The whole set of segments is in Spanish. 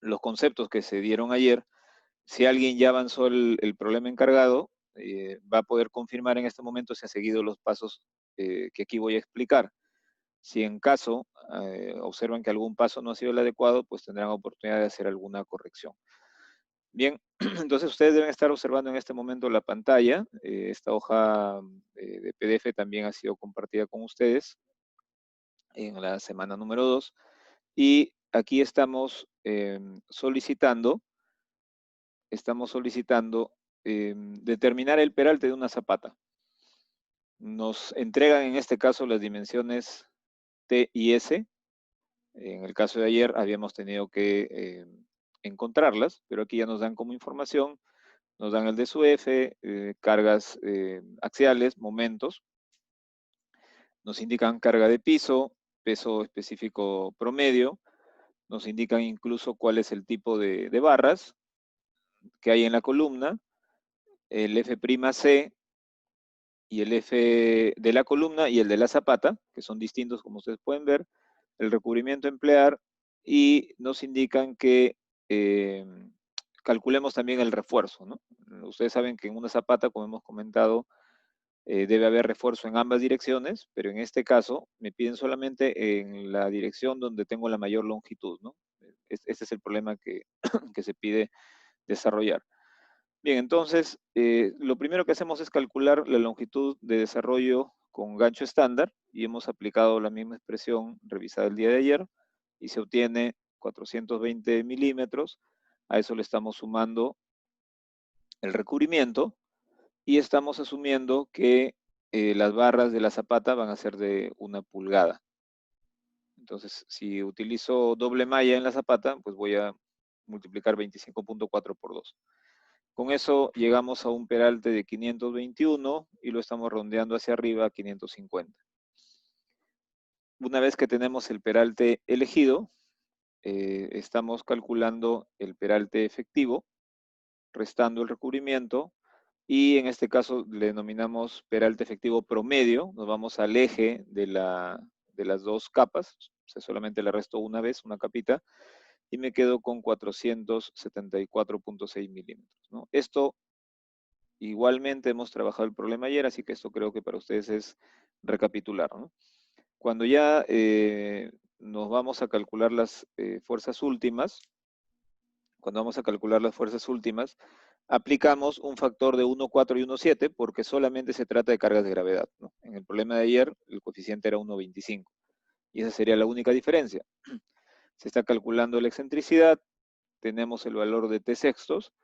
los conceptos que se dieron ayer. Si alguien ya avanzó el problema encargado, va a poder confirmar en este momento si ha seguido los pasos que aquí voy a explicar. Si en caso observan que algún paso no ha sido el adecuado, pues tendrán oportunidad de hacer alguna corrección. Bien, entonces ustedes deben estar observando en este momento la pantalla. Esta hoja de PDF también ha sido compartida con ustedes en la semana número 2. Y aquí estamos solicitando determinar el peralte de una zapata. Nos entregan en este caso las dimensiones T y S. En el caso de ayer habíamos tenido que encontrarlas, pero aquí ya nos dan como información, nos dan el DSUF, cargas axiales, momentos, nos indican carga de piso, peso específico promedio, nos indican incluso cuál es el tipo de barras que hay en la columna, el F'C y el F de la columna y el de la zapata, que son distintos como ustedes pueden ver, el recubrimiento a emplear, y nos indican que calculemos también el refuerzo, ¿no? Ustedes saben que en una zapata, como hemos comentado, debe haber refuerzo en ambas direcciones, pero en este caso me piden solamente en la dirección donde tengo la mayor longitud, ¿no? Este es el problema que, que se pide desarrollar. Bien, entonces, lo primero que hacemos es calcular la longitud de desarrollo con gancho estándar y hemos aplicado la misma expresión revisada el día de ayer y se obtiene 420 milímetros. A eso le estamos sumando el recubrimiento y estamos asumiendo que las barras de la zapata van a ser de 1 pulgada. Entonces, si utilizo doble malla en la zapata, pues voy a multiplicar 25.4 por 2. Con eso llegamos a un peralte de 521 y lo estamos rondeando hacia arriba a 550. Una vez que tenemos el peralte elegido, estamos calculando el peralte efectivo, restando el recubrimiento, y en este caso le denominamos peralte efectivo promedio. Nos vamos al eje de las dos capas, o sea, solamente le resto una vez, una capita, y me quedo con 474.6 milímetros, ¿no? Esto igualmente hemos trabajado el problema ayer, así que esto creo que para ustedes es recapitular, ¿no? Cuando ya nos vamos a calcular las fuerzas últimas, aplicamos un factor de 1,4 y 1,7 porque solamente se trata de cargas de gravedad, ¿no? En el problema de ayer el coeficiente era 1,25 y esa sería la única diferencia. Se está calculando la excentricidad, tenemos el valor de t sextos,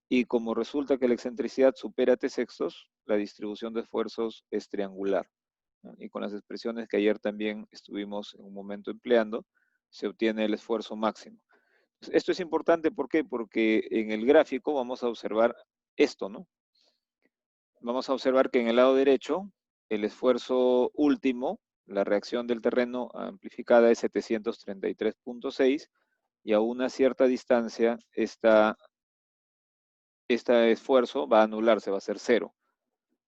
y como resulta que la excentricidad supera t sextos, la distribución de esfuerzos es triangular, ¿no? Y con las expresiones que ayer también estuvimos en un momento empleando, se obtiene el esfuerzo máximo. Esto es importante, ¿por qué? Porque en el gráfico vamos a observar esto, ¿no? Vamos a observar que en el lado derecho, el esfuerzo último, la reacción del terreno amplificada es 733.6, y a una cierta distancia este esfuerzo va a anularse, va a ser 0.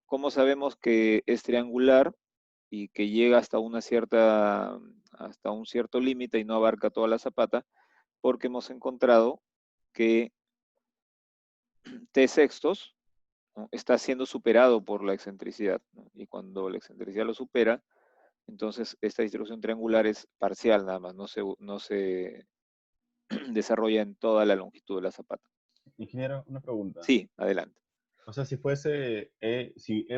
¿Cómo sabemos que es triangular y que llega hasta un cierto límite y no abarca toda la zapata? Porque hemos encontrado que t sextos, ¿no?, está siendo superado por la excentricidad, ¿no? Y cuando la excentricidad lo supera, entonces esta distribución triangular es parcial nada más, no se desarrolla en toda la longitud de la zapata. Ingeniero, una pregunta. Sí, adelante. O sea, si E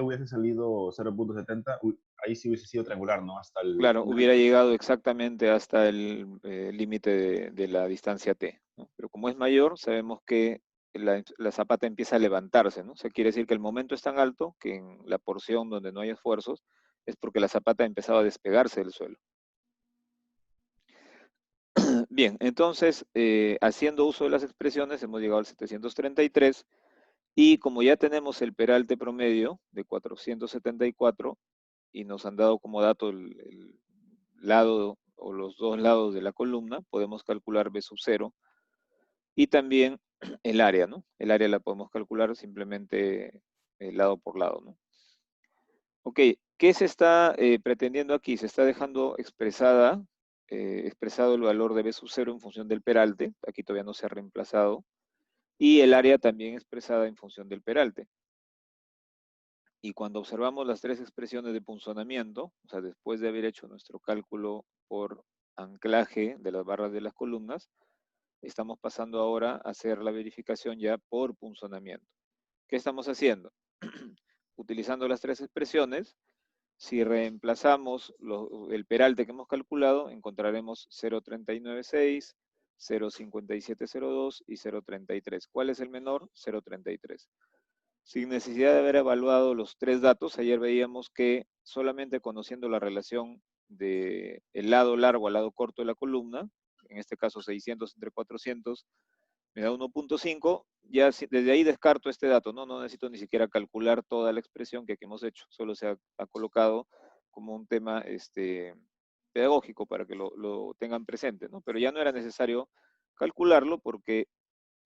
hubiese salido 0,70, ahí sí hubiese sido triangular, ¿no? Hasta el Claro, hubiera gancho. llegado exactamente hasta el límite de la distancia t, ¿no? Pero como es mayor, sabemos que la zapata empieza a levantarse, ¿no? O sea, quiere decir que el momento es tan alto que en la porción donde no hay esfuerzos es porque la zapata ha empezado a despegarse del suelo. Bien, entonces, haciendo uso de las expresiones, hemos llegado al 733, y como ya tenemos el peralte promedio de 474, y nos han dado como dato el lado o los dos lados de la columna, podemos calcular B sub 0, y también el área, ¿no? El área la podemos calcular simplemente lado por lado, ¿no? Ok, ¿qué se está pretendiendo aquí? Se está dejando expresada expresado el valor de B sub 0 en función del peralte, aquí todavía no se ha reemplazado, y el área también expresada en función del peralte. Y cuando observamos las tres expresiones de punzonamiento, o sea, después de haber hecho nuestro cálculo por anclaje de las barras de las columnas, estamos pasando ahora a hacer la verificación ya por punzonamiento. ¿Qué estamos haciendo? Utilizando las tres expresiones, si reemplazamos el peralte que hemos calculado, encontraremos 0.396, 0.5702 y 0.33. ¿Cuál es el menor? 0.33. Sin necesidad de haber evaluado los tres datos, ayer veíamos que solamente conociendo la relación del lado largo al lado corto de la columna, en este caso 600 entre 400, me da 1.5, ya desde ahí descarto este dato, ¿no? No necesito ni siquiera calcular toda la expresión que aquí hemos hecho, solo se ha colocado como un tema pedagógico para que lo tengan presente, ¿no? Pero ya no era necesario calcularlo porque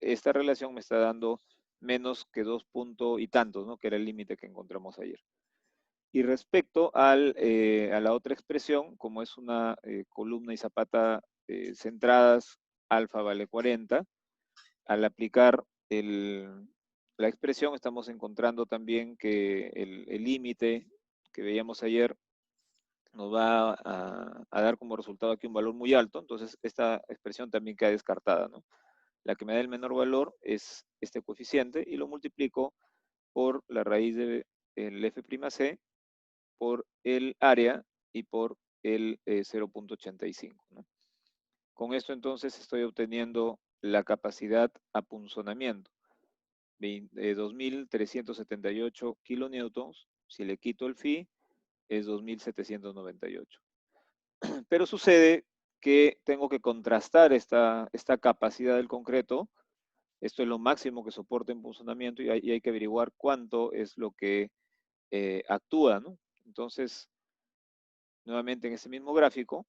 esta relación me está dando menos que 2 puntos y tantos, ¿no? Que era el límite que encontramos ayer. Y respecto a la otra expresión, como es una columna y zapata centradas, alfa vale 40, al aplicar la expresión estamos encontrando también que el límite que veíamos ayer nos va a dar como resultado aquí un valor muy alto, entonces esta expresión también queda descartada, ¿no? La que me da el menor valor es este coeficiente y lo multiplico por la raíz del F'C por el área y por el 0.85, ¿no? Con esto entonces estoy obteniendo la capacidad a punzonamiento, 2.378 kilonewtons. Si le quito el phi, es 2.798. Pero sucede que tengo que contrastar esta capacidad del concreto. Esto es lo máximo que soporta en punzonamiento y hay que averiguar cuánto es lo que actúa, ¿no? Entonces, nuevamente en este mismo gráfico,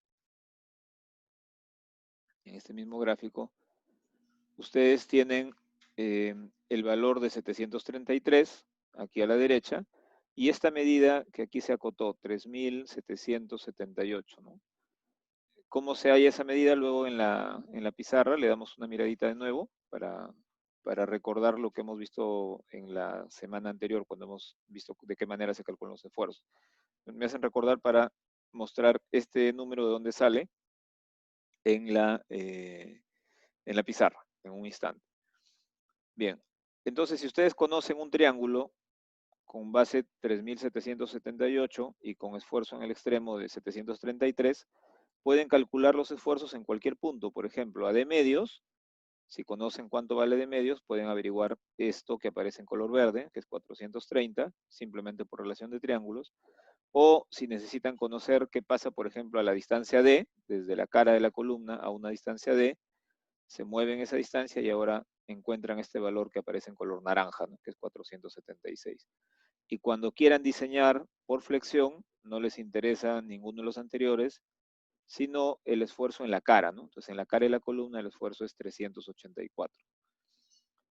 ustedes tienen el valor de 733 aquí a la derecha y esta medida que aquí se acotó, 3.778, ¿no? ¿Cómo se halla esa medida? Luego en la pizarra le damos una miradita de nuevo para recordar lo que hemos visto en la semana anterior, cuando hemos visto de qué manera se calculan los esfuerzos. Me hacen recordar para mostrar este número de dónde sale en la pizarra, en un instante. Bien, entonces si ustedes conocen un triángulo con base 3.778 y con esfuerzo en el extremo de 733, pueden calcular los esfuerzos en cualquier punto. Por ejemplo, a D medios, si conocen cuánto vale D medios, pueden averiguar esto que aparece en color verde, que es 430, simplemente por relación de triángulos. O si necesitan conocer qué pasa, por ejemplo, a la distancia D, desde la cara de la columna a una distancia D, se mueven esa distancia y ahora encuentran este valor que aparece en color naranja, ¿no? Que es 476. Y cuando quieran diseñar por flexión, no les interesa ninguno de los anteriores, sino el esfuerzo en la cara, ¿no? Entonces, en la cara de la columna el esfuerzo es 384.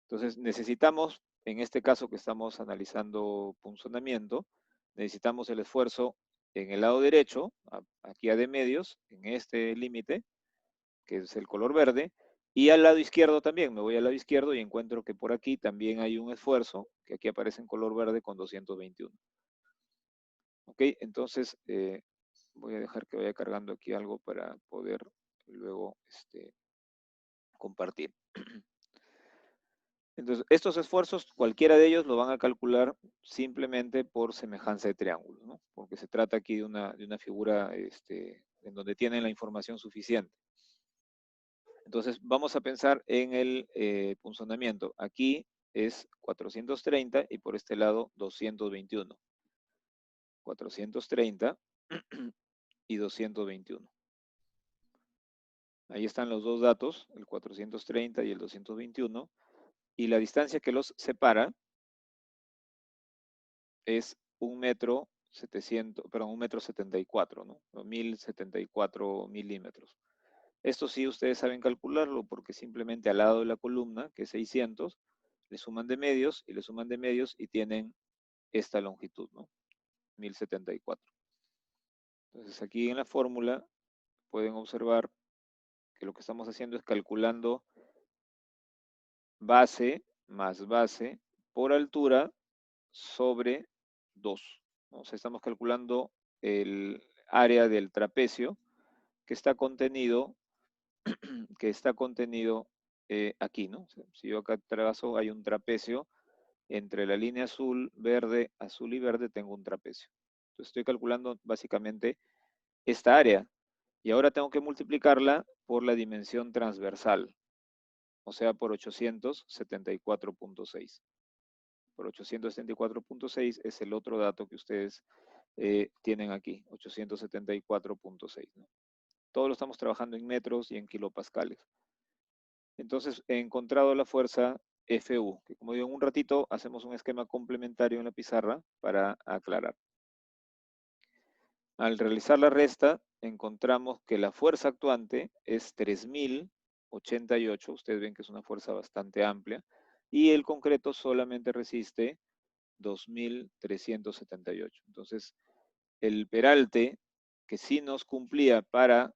Entonces, necesitamos, en este caso que estamos analizando punzonamiento, necesitamos el esfuerzo en el lado derecho, aquí a D medios, en este límite, que es el color verde, y al lado izquierdo también, me voy al lado izquierdo y encuentro que por aquí también hay un esfuerzo, que aquí aparece en color verde con 221. Ok, entonces voy a dejar que vaya cargando aquí algo para poder luego compartir. Entonces, estos esfuerzos, cualquiera de ellos lo van a calcular simplemente por semejanza de triángulo, ¿no? Porque se trata aquí de una figura en donde tienen la información suficiente. Entonces, vamos a pensar en el punzonamiento. Aquí es 430 y por este lado 221. 430 y 221. Ahí están los dos datos, el 430 y el 221. Y la distancia que los separa es 1,74 m, ¿no? 1.074 milímetros. Esto sí ustedes saben calcularlo porque simplemente al lado de la columna, que es 600, le suman de medios y le suman de medios y tienen esta longitud, ¿no? 1.074. Entonces aquí en la fórmula pueden observar que lo que estamos haciendo es calculando base más base por altura sobre 2, ¿no? O sea, estamos calculando el área del trapecio que está contenido, aquí, ¿no? O sea, si yo acá trazo, hay un trapecio entre la línea azul, azul y verde, tengo un trapecio. Entonces estoy calculando básicamente esta área y ahora tengo que multiplicarla por la dimensión transversal, o sea, por 874.6. Por 874.6 es el otro dato que ustedes tienen aquí, 874.6, ¿no? Todo lo estamos trabajando en metros y en kilopascales. Entonces he encontrado la fuerza FU, que como digo, en un ratito hacemos un esquema complementario en la pizarra para aclarar. Al realizar la resta, encontramos que la fuerza actuante es 3088, ustedes ven que es una fuerza bastante amplia, y el concreto solamente resiste 2378. Entonces, el peralte que sí nos cumplía para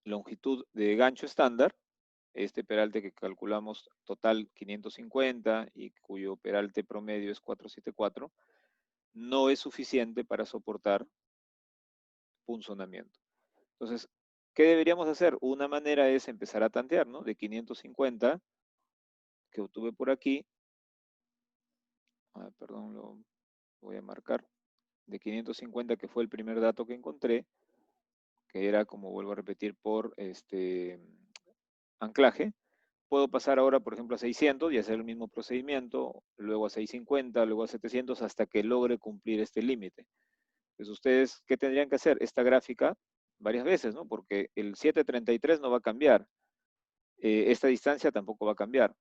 longitud de gancho estándar, este peralte que calculamos total 550 y cuyo peralte promedio es 474, no es suficiente para soportar punzonamiento. Entonces, ¿qué deberíamos hacer? Una manera es empezar a tantear, ¿no? De 550 que obtuve por aquí, perdón, lo voy a marcar, de 550 que fue el primer dato que encontré, que era, como vuelvo a repetir, por anclaje. Puedo pasar ahora, por ejemplo, a 600 y hacer el mismo procedimiento, luego a 650, luego a 700, hasta que logre cumplir este límite. Entonces, ustedes, ¿qué tendrían que hacer? Esta gráfica varias veces, ¿no? Porque el 733 no va a cambiar. Esta distancia tampoco va a cambiar.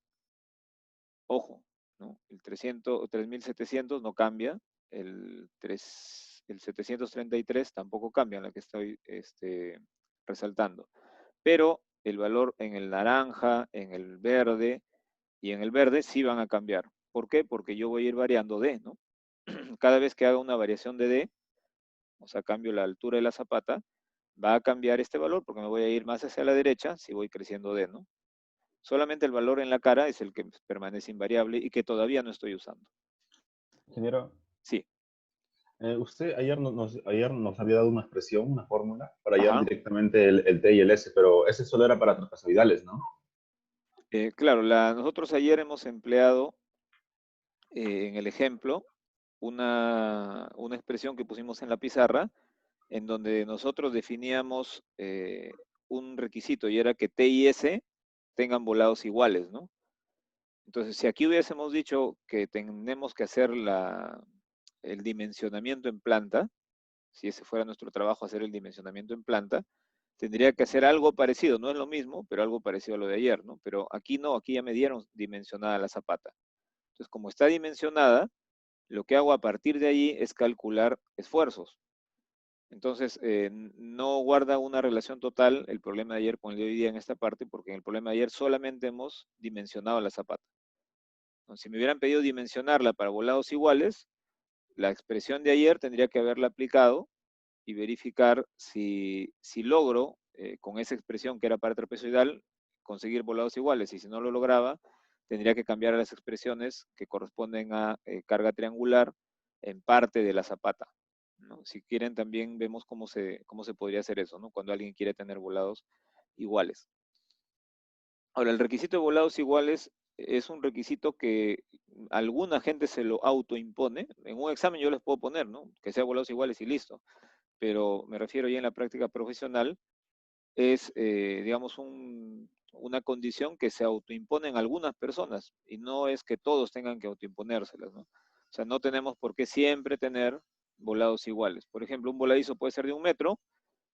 Ojo, ¿no? El 3700 no cambia, el 733 tampoco cambia, en la que estoy resaltando. Pero el valor en el naranja, en el verde y en el verde sí van a cambiar. ¿Por qué? Porque yo voy a ir variando D, ¿no? Cada vez que haga una variación de D, o sea, cambio la altura de la zapata, va a cambiar este valor porque me voy a ir más hacia la derecha si voy creciendo D, ¿no? Solamente el valor en la cara es el que permanece invariable y que todavía no estoy usando. Ingeniero, Sí. usted ayer nos había dado una expresión, una fórmula, para hallar Ajá. directamente el T y el S, pero ese solo era para trapezoidales, ¿no? Claro, nosotros ayer hemos empleado en el ejemplo una expresión que pusimos en la pizarra en donde nosotros definíamos un requisito y era que T y S tengan volados iguales, ¿no? Entonces, si aquí hubiésemos dicho que tenemos que hacer el dimensionamiento en planta, si ese fuera nuestro trabajo, hacer el dimensionamiento en planta, tendría que hacer algo parecido, no es lo mismo, pero algo parecido a lo de ayer, ¿no? Pero aquí no, aquí ya me dieron dimensionada la zapata. Entonces, como está dimensionada, lo que hago a partir de ahí es calcular esfuerzos. Entonces, no guarda una relación total el problema de ayer con el de hoy día en esta parte, porque en el problema de ayer solamente hemos dimensionado la zapata. Entonces, si me hubieran pedido dimensionarla para volados iguales, la expresión de ayer tendría que haberla aplicado y verificar si logro, con esa expresión que era para trapezoidal, conseguir volados iguales. Y si no lo lograba, tendría que cambiar las expresiones que corresponden a carga triangular en parte de la zapata, ¿no? Si quieren, también vemos cómo se podría hacer eso, ¿no? Cuando alguien quiere tener volados iguales. Ahora, el requisito de volados iguales es un requisito que alguna gente se lo autoimpone. En un examen yo les puedo poner, ¿no? Que sea volados iguales y listo. Pero me refiero ya en la práctica profesional, es, digamos, una condición que se autoimponen algunas personas y no es que todos tengan que autoimponérselas, ¿no? O sea, no tenemos por qué siempre tener volados iguales. Por ejemplo, un voladizo puede ser de 1 metro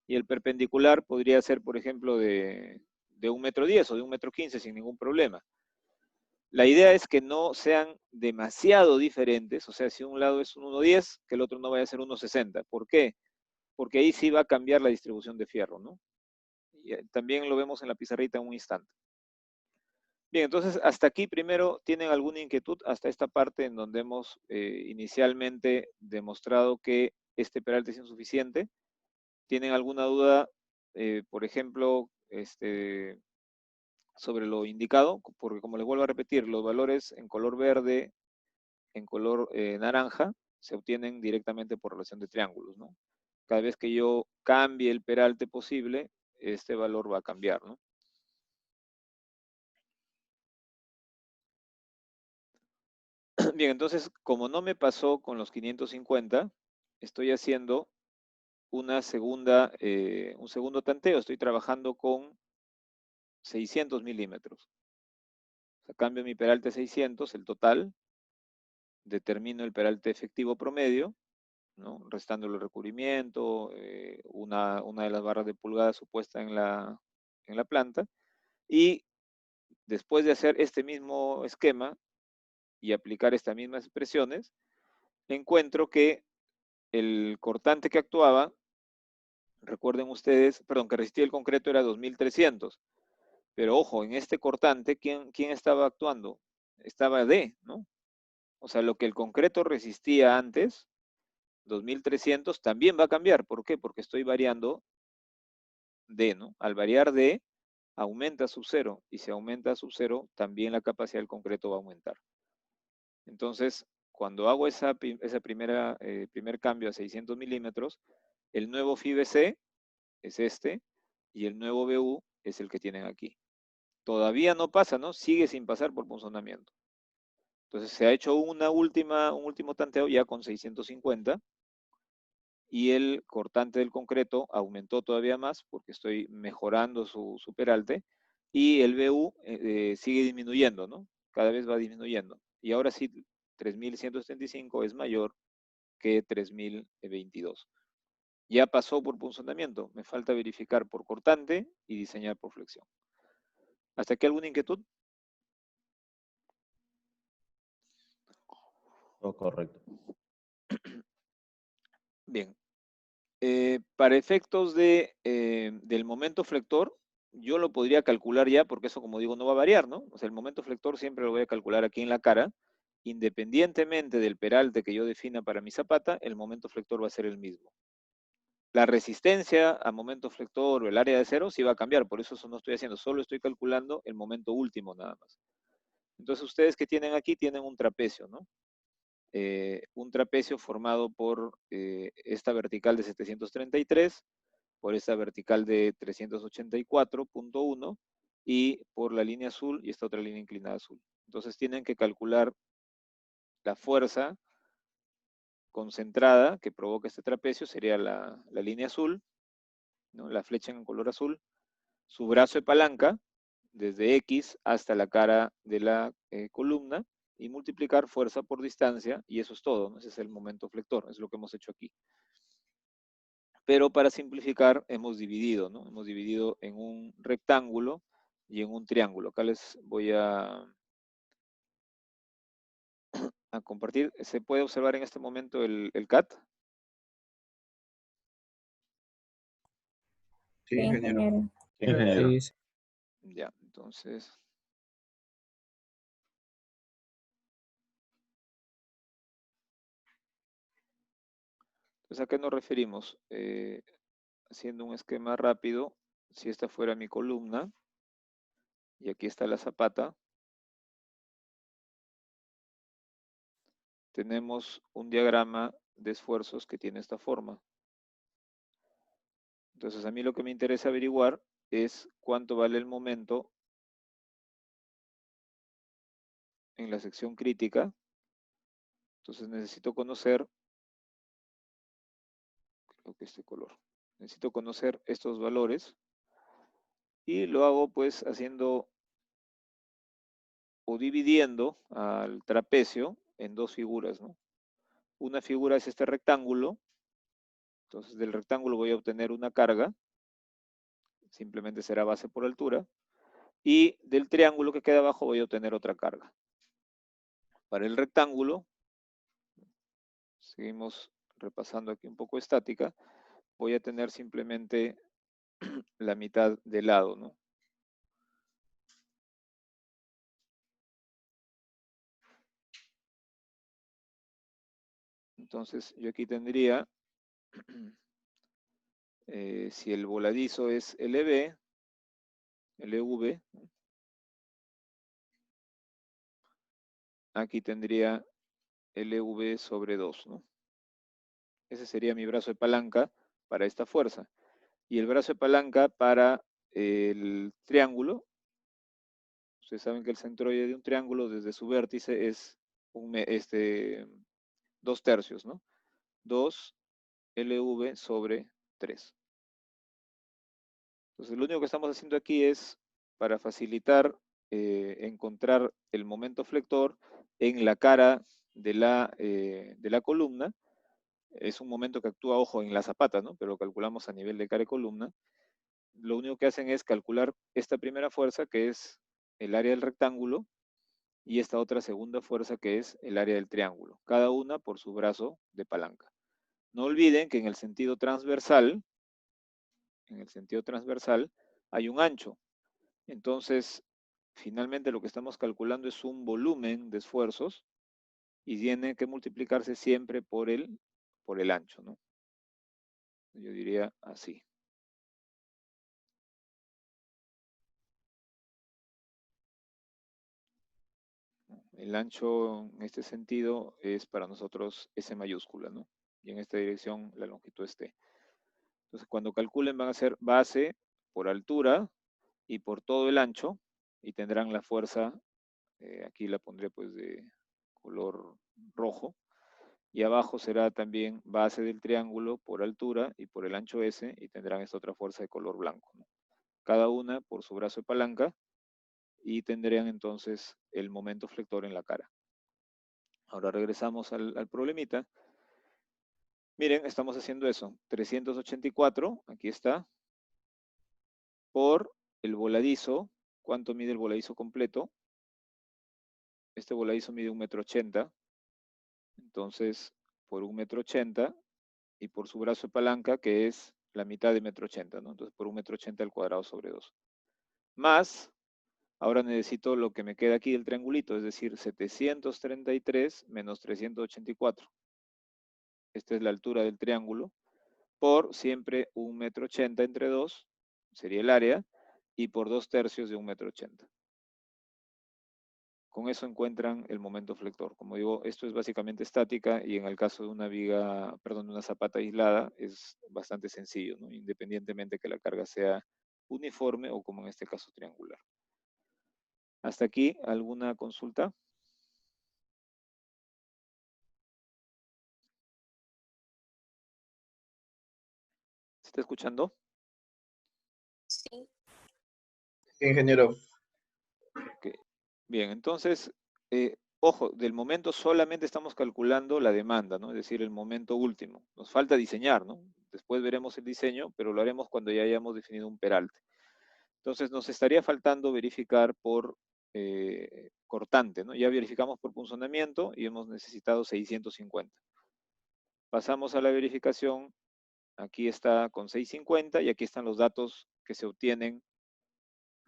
y el perpendicular podría ser, por ejemplo, de 1,10 m o de 1,15 m sin ningún problema. La idea es que no sean demasiado diferentes, o sea, si un lado es un 1,10, que el otro no vaya a ser 1,60. ¿Por qué? Porque ahí sí va a cambiar la distribución de fierro, ¿no? Y también lo vemos en la pizarrita en un instante. Bien, entonces hasta aquí primero, ¿tienen alguna inquietud hasta esta parte en donde hemos inicialmente demostrado que este peralte es insuficiente? ¿Tienen alguna duda, por ejemplo, sobre lo indicado? Porque como les vuelvo a repetir, los valores en color verde, en color naranja, se obtienen directamente por relación de triángulos, ¿no? Cada vez que yo cambie el peralte posible, este valor va a cambiar, ¿no? Bien, entonces, como no me pasó con los 550, estoy haciendo un segundo tanteo. Estoy trabajando con 600 milímetros. O sea, cambio mi peralte a 600, el total, determino el peralte efectivo promedio, ¿no? Restando el recubrimiento, una de las barras de pulgada supuesta en la planta, y después de hacer este mismo esquema y aplicar estas mismas expresiones, encuentro que el cortante que actuaba, recuerden ustedes, perdón, que resistía el concreto era 2300, pero ojo, en este cortante, ¿quién estaba actuando? Estaba D, ¿no? O sea, lo que el concreto resistía antes, 2300, también va a cambiar. ¿Por qué? Porque estoy variando D, ¿no? Al variar D, aumenta sub cero, y si aumenta sub cero, también la capacidad del concreto va a aumentar. Entonces, cuando hago esa primer cambio a 600 milímetros, el nuevo FIBC es este, y el nuevo BU es el que tienen aquí. Todavía no pasa, ¿no? Sigue sin pasar por punzonamiento. Entonces se ha hecho un último tanteo ya con 650, y el cortante del concreto aumentó todavía más porque estoy mejorando su peralte, y el BU sigue disminuyendo, ¿no? Cada vez va disminuyendo. Y ahora sí, 3175 es mayor que 3022. Ya pasó por punzonamiento, me falta verificar por cortante y diseñar por flexión. ¿Hasta aquí alguna inquietud? Todo correcto. Bien. Para efectos del momento flector, yo lo podría calcular ya, porque eso, como digo, no va a variar, ¿no? O sea, el momento flector siempre lo voy a calcular aquí en la cara. Independientemente del peralte que yo defina para mi zapata, el momento flector va a ser el mismo. La resistencia a momento flector o el área de cero sí va a cambiar, por eso no estoy haciendo, solo estoy calculando el momento último nada más. Entonces, ustedes que tienen aquí tienen un trapecio, ¿no? Un trapecio formado por esta vertical de 733, por esta vertical de 384.1 y por la línea azul y esta otra línea inclinada azul. Entonces tienen que calcular la fuerza concentrada que provoca este trapecio, sería la línea azul, ¿no? La flecha en color azul, su brazo de palanca, desde X hasta la cara de la columna, y multiplicar fuerza por distancia, y eso es todo, ¿no? Ese es el momento flector, es lo que hemos hecho aquí. Pero para simplificar hemos dividido, ¿no? Hemos dividido en un rectángulo y en un triángulo. Acá les voy a compartir. ¿Se puede observar en este momento el CAT? Sí, ingeniero. Sí, ingeniero. Sí, sí. Ya, entonces... Entonces, ¿a qué nos referimos? Haciendo un esquema rápido, si esta fuera mi columna, y aquí está la zapata, tenemos un diagrama de esfuerzos que tiene esta forma. Entonces, a mí lo que me interesa averiguar es cuánto vale el momento en la sección crítica. Entonces necesito conocer, creo que este color, necesito conocer estos valores, y lo hago pues haciendo o dividiendo al trapecio en dos figuras, ¿no? Una figura es este rectángulo, entonces del rectángulo voy a obtener una carga, simplemente será base por altura, y del triángulo que queda abajo voy a obtener otra carga. Para el rectángulo, seguimos repasando aquí un poco estática, voy a tener simplemente la mitad de lado, ¿no? Entonces yo aquí tendría Si el voladizo es LV, LV, aquí tendría LV sobre 2, ¿no? Ese sería mi brazo de palanca para esta fuerza. Y el brazo de palanca para el triángulo. Ustedes saben que el centroide de un triángulo desde su vértice es 2 tercios, ¿no? 2 LV sobre 3. Entonces, lo único que estamos haciendo aquí es para facilitar encontrar el momento flector en la cara de la columna. Es un momento que actúa, ojo, en la zapata, ¿no? Pero lo calculamos a nivel de cara y columna. Lo único que hacen es calcular esta primera fuerza, que es el área del rectángulo, y esta otra segunda fuerza, que es el área del triángulo, cada una por su brazo de palanca. No olviden que en el sentido transversal hay un ancho. Entonces, finalmente lo que estamos calculando es un volumen de esfuerzos y tiene que multiplicarse siempre por el ancho, ¿no? Yo diría así. El ancho en este sentido es para nosotros S mayúscula, ¿no? Y en esta dirección la longitud es T. Entonces, cuando calculen van a hacer base por altura y por todo el ancho y tendrán la fuerza, aquí la pondré pues de color rojo, y abajo será también base del triángulo por altura y por el ancho S y tendrán esta otra fuerza de color blanco, ¿no? Cada una por su brazo de palanca y tendrían entonces el momento flector en la cara. Ahora regresamos al problemita. Miren, estamos haciendo eso. 384, aquí está, por el voladizo. ¿Cuánto mide el voladizo completo? Este voladizo mide 1,80 m. Entonces, por 1,80 m y por su brazo de palanca, que es la mitad de 1,80 m, ¿no? Entonces, por 1,80 m al cuadrado sobre 2. Más, ahora necesito lo que me queda aquí del triangulito, es decir, 733 menos 384. Esta es la altura del triángulo, por siempre 1,80 m entre 2, sería el área, y por 2 tercios de 1,80 m. Con eso encuentran el momento flector. Como digo, esto es básicamente estática y en el caso de una viga, perdón, de una zapata aislada es bastante sencillo, ¿no? Independientemente que la carga sea uniforme o como en este caso triangular. Hasta aquí, ¿alguna consulta? ¿Se está escuchando? Sí. Ingeniero. Ok. Bien, entonces, ojo, del momento solamente estamos calculando la demanda, ¿no? Es decir, el momento último. Nos falta diseñar, ¿no? Después veremos el diseño, pero lo haremos cuando ya hayamos definido un peralte. Entonces, nos estaría faltando verificar por cortante, ¿no? Ya verificamos por punzonamiento y hemos necesitado 650. Pasamos a la verificación. Aquí está con 650 y aquí están los datos que se obtienen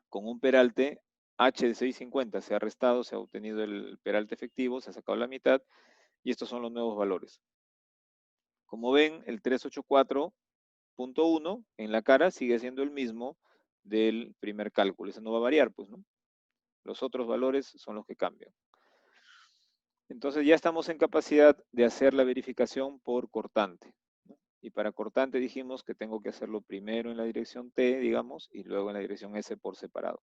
con un peralte H de 650. Se ha restado, se ha obtenido el peralte efectivo, se ha sacado la mitad y estos son los nuevos valores. Como ven, el 384.1 en la cara sigue siendo el mismo del primer cálculo. Ese no va a variar, pues, ¿no? Los otros valores son los que cambian. Entonces ya estamos en capacidad de hacer la verificación por cortante, ¿no? Y para cortante dijimos que tengo que hacerlo primero en la dirección T, digamos, y luego en la dirección S por separado.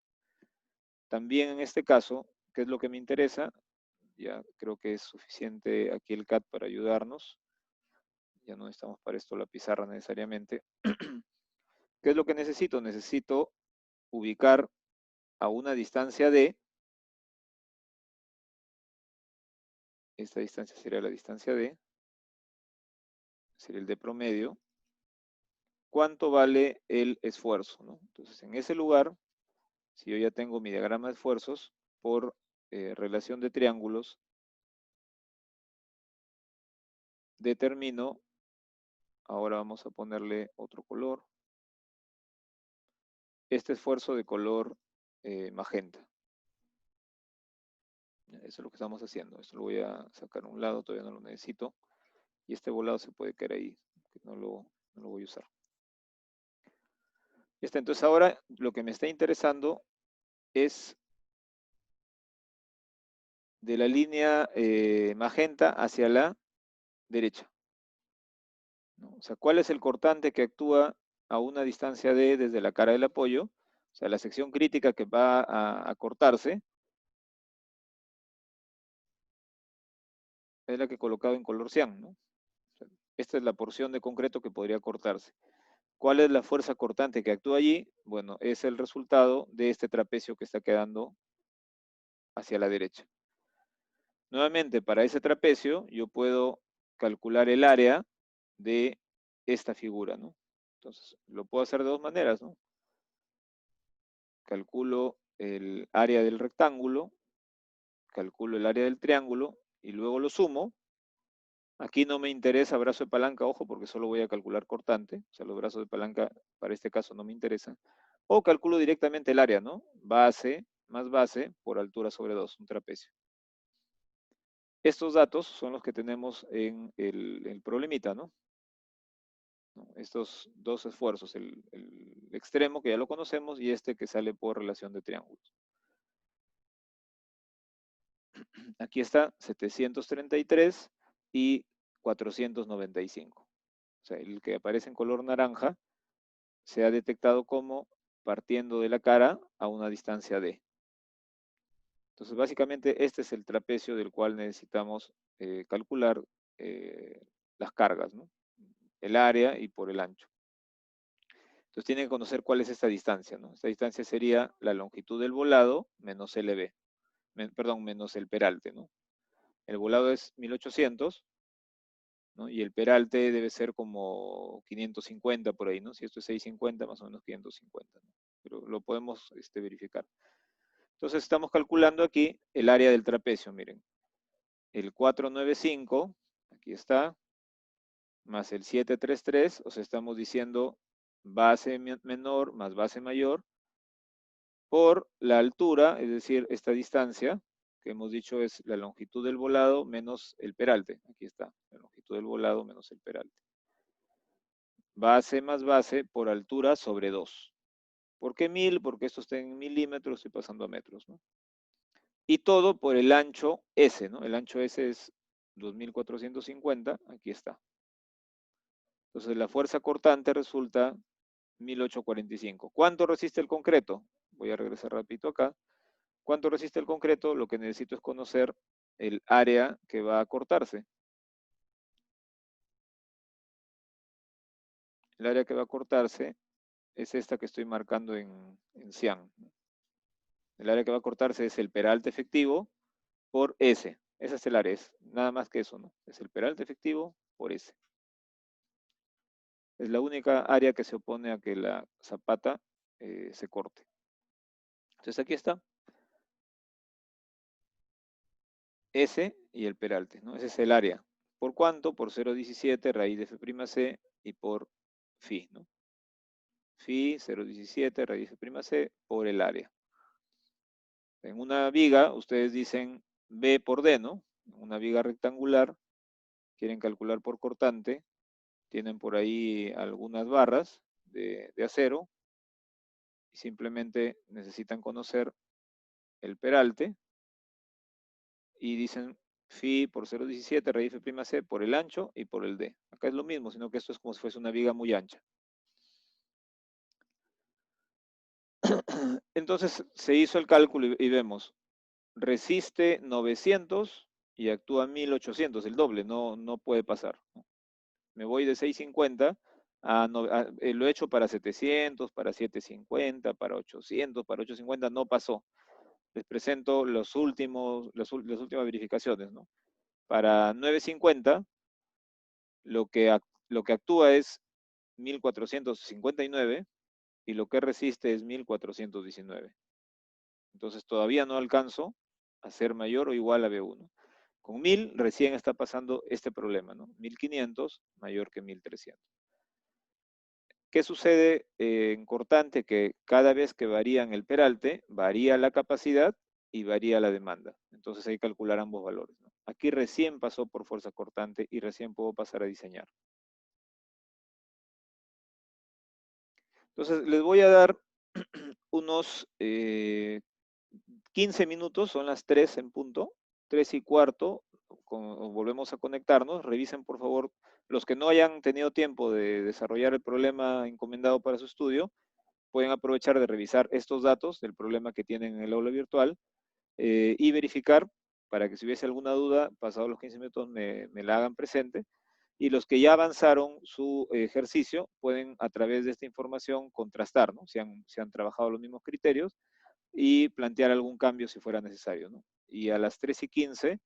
También en este caso, ¿qué es lo que me interesa? Ya creo que es suficiente aquí el CAT para ayudarnos. Ya no necesitamos para esto la pizarra necesariamente. ¿Qué es lo que necesito? Necesito ubicar a una distancia D. Esta distancia sería la distancia D. Sería el D promedio. ¿Cuánto vale el esfuerzo, ¿no? Entonces, en ese lugar, si yo ya tengo mi diagrama de esfuerzos por relación de triángulos, determino, ahora vamos a ponerle otro color, este esfuerzo de color magenta. Eso es lo que estamos haciendo. Esto lo voy a sacar a un lado, todavía no lo necesito. Y este volado se puede quedar ahí, que no lo voy a usar. Entonces ahora lo que me está interesando es de la línea magenta hacia la derecha, ¿no? O sea, ¿cuál es el cortante que actúa a una distancia D desde la cara del apoyo? O sea, la sección crítica que va a cortarse es la que he colocado en color cian, ¿no? O sea, esta es la porción de concreto que podría cortarse. ¿Cuál es la fuerza cortante que actúa allí? Bueno, es el resultado de este trapecio que está quedando hacia la derecha. Nuevamente, para ese trapecio, yo puedo calcular el área de esta figura, ¿no? Entonces, lo puedo hacer de dos maneras, ¿no? Calculo el área del rectángulo, calculo el área del triángulo y luego lo sumo. Aquí no me interesa brazo de palanca, ojo, porque solo voy a calcular cortante. O sea, los brazos de palanca para este caso no me interesan. O calculo directamente el área, ¿no? Base más base por altura sobre 2, un trapecio. Estos datos son los que tenemos en el problemita, ¿no? Estos dos esfuerzos, el extremo que ya lo conocemos y este que sale por relación de triángulos. Aquí está 733 y 495. O sea, el que aparece en color naranja se ha detectado como partiendo de la cara a una distancia D. Entonces, básicamente, este es el trapecio del cual necesitamos calcular las cargas, ¿no? El área y por el ancho. Entonces, tienen que conocer cuál es esta distancia, ¿no? Esta distancia sería la longitud del volado menos LB, perdón, menos el peralte, ¿no? El volado es 1800, ¿no? Y el peralte debe ser como 550 por ahí, ¿no? Si esto es 650, más o menos 550, ¿no? Pero lo podemos verificar. Entonces estamos calculando aquí el área del trapecio, miren. El 495, aquí está, más el 733, o sea, estamos diciendo base menor más base mayor, por la altura, es decir, esta distancia, que hemos dicho es la longitud del volado menos el peralte. Aquí está, la longitud del volado menos el peralte. Base más base por altura sobre 2. ¿Por qué 1000? Porque esto está en milímetros, estoy pasando a metros, ¿no? Y todo por el ancho S, ¿no? El ancho S es 2450, aquí está. Entonces la fuerza cortante resulta 1845. ¿Cuánto resiste el concreto? Voy a regresar rapidito acá. ¿Cuánto resiste el concreto? Lo que necesito es conocer el área que va a cortarse. El área que va a cortarse es esta que estoy marcando en cian. El área que va a cortarse es el peralte efectivo por S. Ese es el área, es nada más que eso, ¿no? Es el peralte efectivo por S. Es la única área que se opone a que la zapata se corte. Entonces aquí está. S y el peralte, ¿no? Ese es el área. ¿Por cuánto? Por 0,17 raíz de F'C y por Phi, ¿no? Phi 0,17 raíz de F'C por el área. En una viga, ustedes dicen B por D, ¿no? Una viga rectangular, quieren calcular por cortante, tienen por ahí algunas barras de acero y simplemente necesitan conocer el peralte y dicen Phi por 0,17 raíz de F'C por el ancho y por el D. Acá es lo mismo, sino que esto es como si fuese una viga muy ancha. Entonces se hizo el cálculo y vemos, resiste 900 y actúa 1800, el doble, no puede pasar. Me voy de 650 lo he hecho para 700, para 750, para 800, para 850, no pasó. Les presento las últimas verificaciones, ¿no? Para 950, lo que actúa es 1459 y lo que resiste es 1419. Entonces todavía no alcanzo a ser mayor o igual a B1. Con 1000 recién está pasando este problema, ¿no? 1500 mayor que 1300. ¿Qué sucede en cortante? Que cada vez que varían el peralte, varía la capacidad y varía la demanda. Entonces hay que calcular ambos valores, ¿no? Aquí recién pasó por fuerza cortante y recién puedo pasar a diseñar. Entonces, les voy a dar unos 15 minutos, son las 3 en punto, 3:15, volvemos a conectarnos. Revisen, por favor, los que no hayan tenido tiempo de desarrollar el problema encomendado para su estudio, pueden aprovechar de revisar estos datos del problema que tienen en el aula virtual y verificar para que si hubiese alguna duda, pasados los 15 minutos me la hagan presente. Y los que ya avanzaron su ejercicio pueden a través de esta información contrastar, ¿no? Si han trabajado los mismos criterios y plantear algún cambio si fuera necesario, ¿no? Y a las 3:15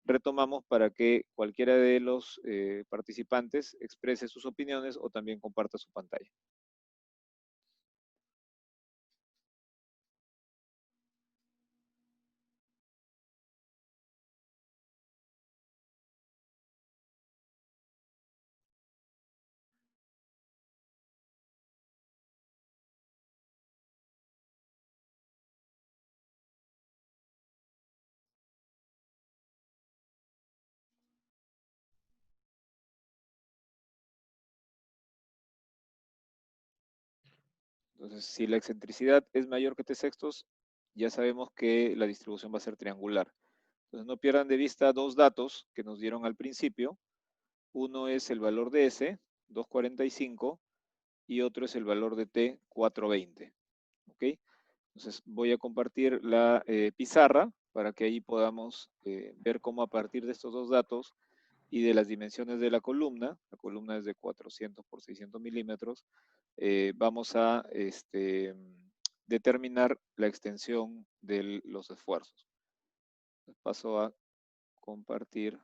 retomamos para que cualquiera de los participantes exprese sus opiniones o también comparta su pantalla. Entonces, si la excentricidad es mayor que t-sextos, ya sabemos que la distribución va a ser triangular. Entonces, no pierdan de vista dos datos que nos dieron al principio. Uno es el valor de S, 245, y otro es el valor de T, 420. ¿Ok? Entonces, voy a compartir la pizarra para que ahí podamos ver cómo a partir de estos dos datos y de las dimensiones de la columna es de 400 por 600 milímetros, vamos a determinar la extensión de los esfuerzos. Paso a compartir.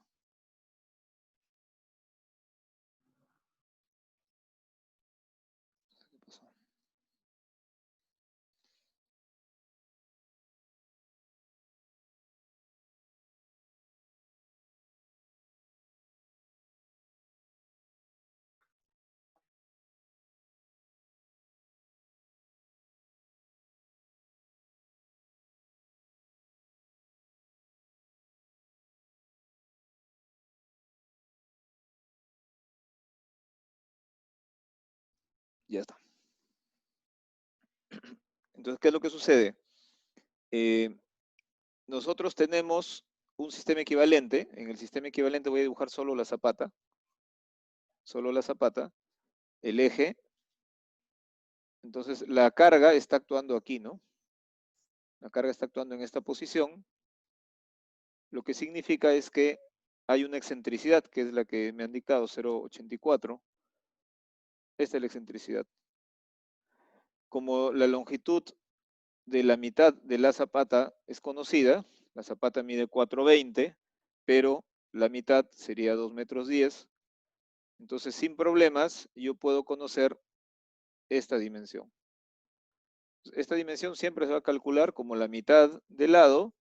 Ya está. Entonces, ¿qué es lo que sucede? Nosotros tenemos un sistema equivalente. En el sistema equivalente voy a dibujar solo la zapata. Solo la zapata. El eje. Entonces, la carga está actuando aquí, ¿no? La carga está actuando en esta posición. Lo que significa es que hay una excentricidad, que es la que me han dictado, 0,84. Esta es la excentricidad. Como la longitud de la mitad de la zapata es conocida, la zapata mide 4,20, pero la mitad sería 2,10 metros. Entonces, sin problemas, yo puedo conocer esta dimensión. Esta dimensión siempre se va a calcular como la mitad del lado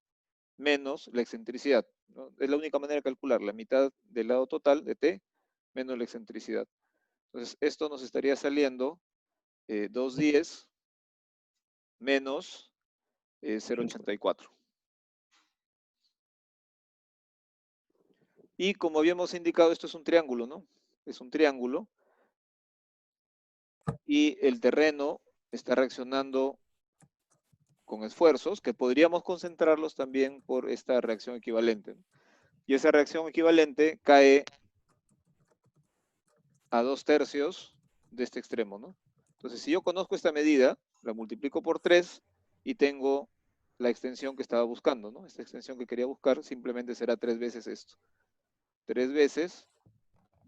menos la excentricidad, ¿no? Es la única manera de calcular, la mitad del lado total de t menos la excentricidad. Entonces, esto nos estaría saliendo 2,10 menos 0,84. Y como habíamos indicado, esto es un triángulo, ¿no? Es un triángulo. Y el terreno está reaccionando con esfuerzos que podríamos concentrarlos también por esta reacción equivalente, ¿no? Y esa reacción equivalente cae a 2/3 de este extremo, ¿no? Entonces, si yo conozco esta medida, la multiplico por 3 y tengo la extensión que estaba buscando, ¿no? Esta extensión que quería buscar simplemente será 3 veces esto. 3 veces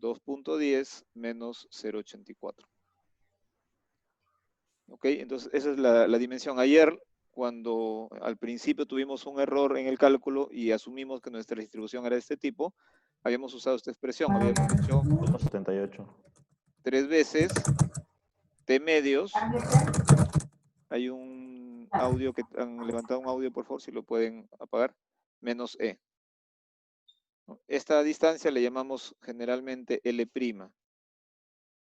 2,10 menos 0,84. ¿Ok? Entonces, esa es la dimensión. Ayer, cuando al principio tuvimos un error en el cálculo y asumimos que nuestra distribución era de este tipo, habíamos usado esta expresión, habíamos dicho 1,78. 3 veces t medios. Hay un audio que han levantado un audio, por favor, si lo pueden apagar, menos e. Esta distancia le llamamos generalmente L'. O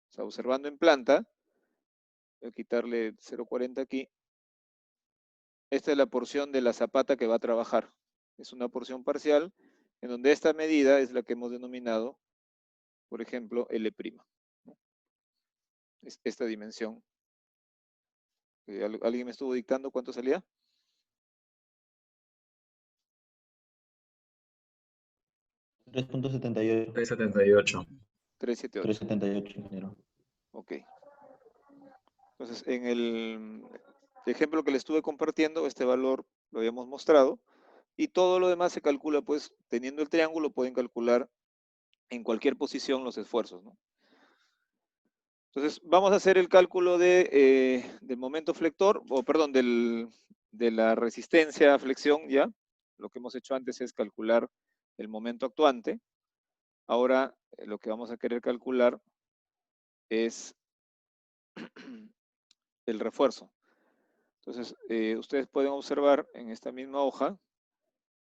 sea, observando en planta, voy a quitarle 0,40 aquí. Esta es la porción de la zapata que va a trabajar. Es una porción parcial en donde esta medida es la que hemos denominado, por ejemplo, L'. Es esta dimensión ¿Alguien me estuvo dictando cuánto salía? 3.78. 378. 378. 378, ingeniero. Ok. Entonces, en el ejemplo que le estuve compartiendo, este valor lo habíamos mostrado. Y todo lo demás se calcula, pues, teniendo el triángulo, pueden calcular en cualquier posición los esfuerzos, ¿no? Entonces, vamos a hacer el cálculo del momento flector, o perdón, de la resistencia a flexión, ¿ya? Lo que hemos hecho antes es calcular el momento actuante. Ahora, lo que vamos a querer calcular es el refuerzo. Entonces, ustedes pueden observar en esta misma hoja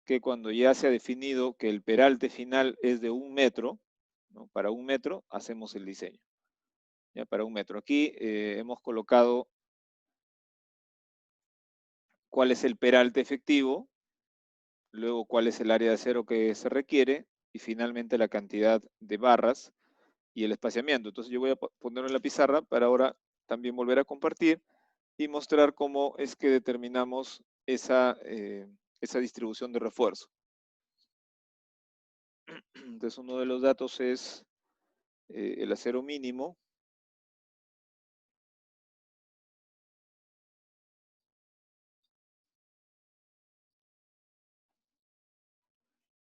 que cuando ya se ha definido que el peralte final es de 1 metro, ¿no? Para 1 metro hacemos el diseño. Ya para 1 metro. Aquí hemos colocado cuál es el peralte efectivo, luego cuál es el área de acero que se requiere y finalmente la cantidad de barras y el espaciamiento. Entonces yo voy a ponerlo en la pizarra para ahora también volver a compartir y mostrar cómo es que determinamos esa distribución de refuerzo. Entonces uno de los datos es el acero mínimo.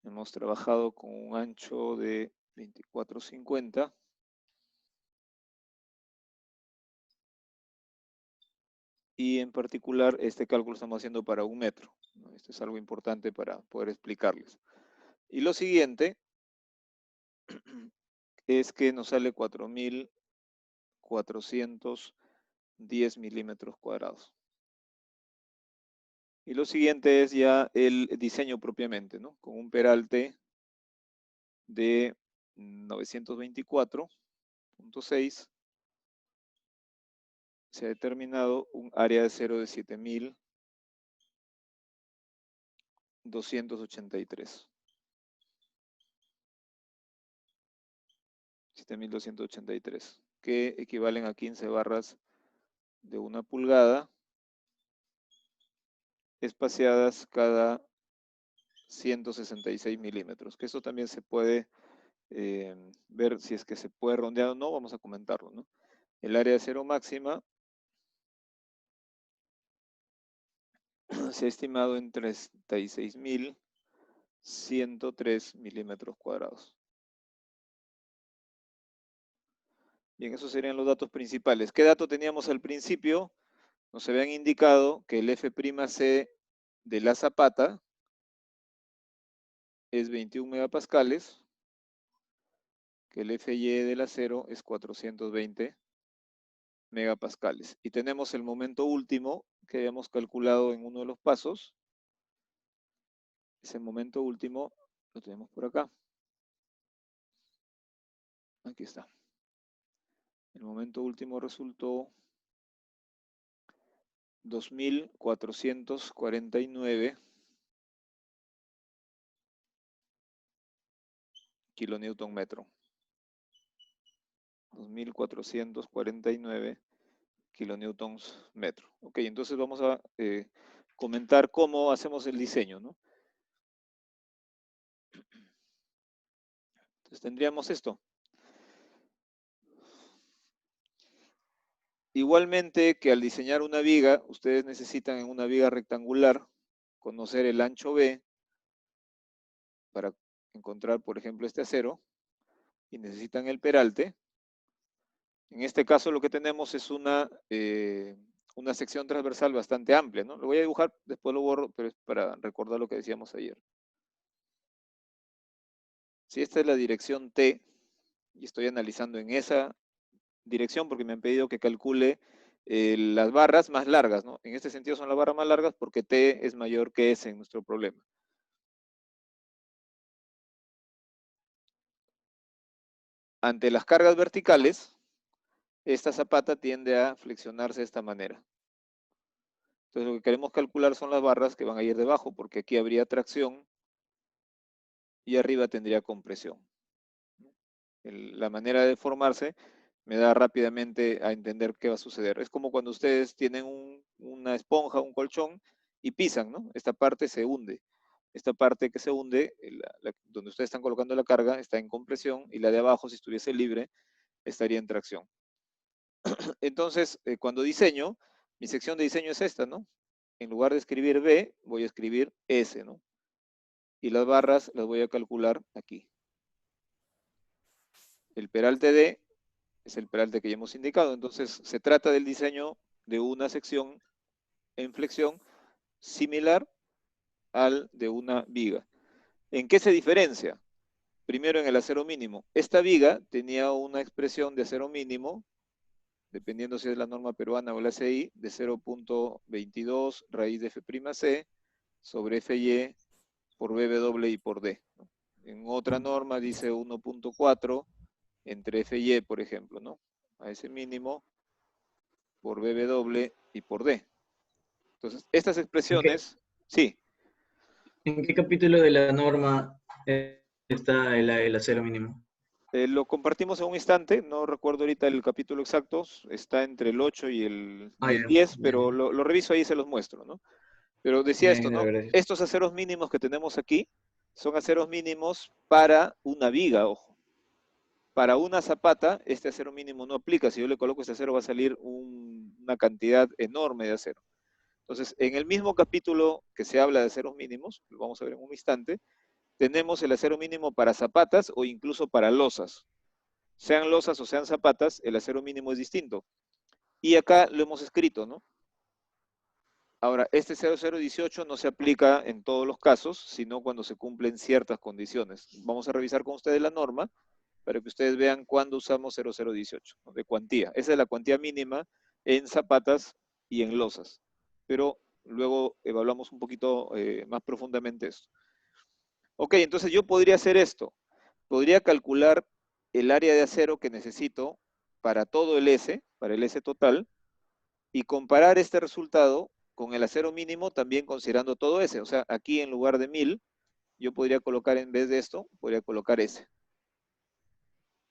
Hemos trabajado con un ancho de 24,50. Y en particular este cálculo estamos haciendo para 1 metro, ¿no? Esto es algo importante para poder explicarles. Y lo siguiente es que nos sale 4.410 milímetros cuadrados. Y lo siguiente es ya el diseño propiamente, ¿no? Con un peralte de 924.6 se ha determinado un área de acero de 7.283. 7.283, que equivalen a 15 barras de 1 pulgada, espaciadas cada 166 milímetros, que eso también se puede ver si es que se puede rondear o no, vamos a comentarlo, ¿no? El área de acero máxima se ha estimado en 36.103 milímetros cuadrados. Bien, esos serían los datos principales. ¿Qué dato teníamos al principio? Nos habían indicado que el F'C de la zapata es 21 megapascales, que el FY del acero es 420 megapascales. Y tenemos el momento último que habíamos calculado en uno de los pasos. Ese momento último lo tenemos por acá. Aquí está. El momento último resultó 2.449 kilonewton metro. 2.449 kilonewtons metro. Ok, entonces vamos a comentar cómo hacemos el diseño, ¿no? Entonces tendríamos esto. Igualmente que al diseñar una viga, ustedes necesitan en una viga rectangular conocer el ancho B para encontrar, por ejemplo, este acero, y necesitan el peralte. En este caso lo que tenemos es una sección transversal bastante amplia, ¿no? Lo voy a dibujar, después lo borro, pero es para recordar lo que decíamos ayer. Si esta es la dirección T, y estoy analizando en esa dirección porque me han pedido que calcule las barras más largas, ¿no? En este sentido son las barras más largas porque T es mayor que S en nuestro problema. Ante las cargas verticales, esta zapata tiende a flexionarse de esta manera. Entonces lo que queremos calcular son las barras que van a ir debajo, porque aquí habría tracción y arriba tendría compresión. La manera de formarse me da rápidamente a entender qué va a suceder. Es como cuando ustedes tienen una esponja, un colchón, y pisan, ¿no? Esta parte se hunde. Esta parte que se hunde, donde ustedes están colocando la carga, está en compresión, y la de abajo, si estuviese libre, estaría en tracción. Entonces, cuando diseño, mi sección de diseño es esta, ¿no? En lugar de escribir B, voy a escribir S, ¿no? Y las barras las voy a calcular aquí. El peralte D es el peralte que ya hemos indicado. Entonces, se trata del diseño de una sección en flexión similar al de una viga. ¿En qué se diferencia? Primero, en el acero mínimo. Esta viga tenía una expresión de acero mínimo, dependiendo si es la norma peruana o la CI, de 0.22 raíz de F'C sobre Fy por BW y por D, ¿no? En otra norma dice 1.4 entre Fy, por ejemplo, ¿no? A ese mínimo por BW y por D. Entonces, estas expresiones, sí. ¿En qué capítulo de la norma está el acero mínimo? Lo compartimos en un instante, no recuerdo ahorita el capítulo exacto, está entre el 8 y el Ya, 10, ya, pero lo reviso ahí y se los muestro, ¿no? Pero decía esto, ¿no? gracias. Estos aceros mínimos que tenemos aquí son aceros mínimos para una viga, ojo. Para una zapata, este acero mínimo no aplica. Si yo le coloco este acero, va a salir una cantidad enorme de acero. Entonces, en el mismo capítulo que se habla de aceros mínimos, lo vamos a ver en un instante, tenemos el acero mínimo para zapatas o incluso para losas. Sean losas o sean zapatas, el acero mínimo es distinto. Y acá lo hemos escrito, ¿no? Ahora, este 0018 no se aplica en todos los casos, sino cuando se cumplen ciertas condiciones. Vamos a revisar con ustedes la norma para que ustedes vean cuándo usamos 0018, ¿no? De cuantía. Esa es la cuantía mínima en zapatas y en losas. Pero luego evaluamos un poquito más profundamente esto. Ok, entonces yo podría hacer esto. Podría calcular el área de acero que necesito para todo el S, para el S total, y comparar este resultado con el acero mínimo también considerando todo S. O sea, aquí en lugar de 1000, yo podría colocar en vez de esto, podría colocar S.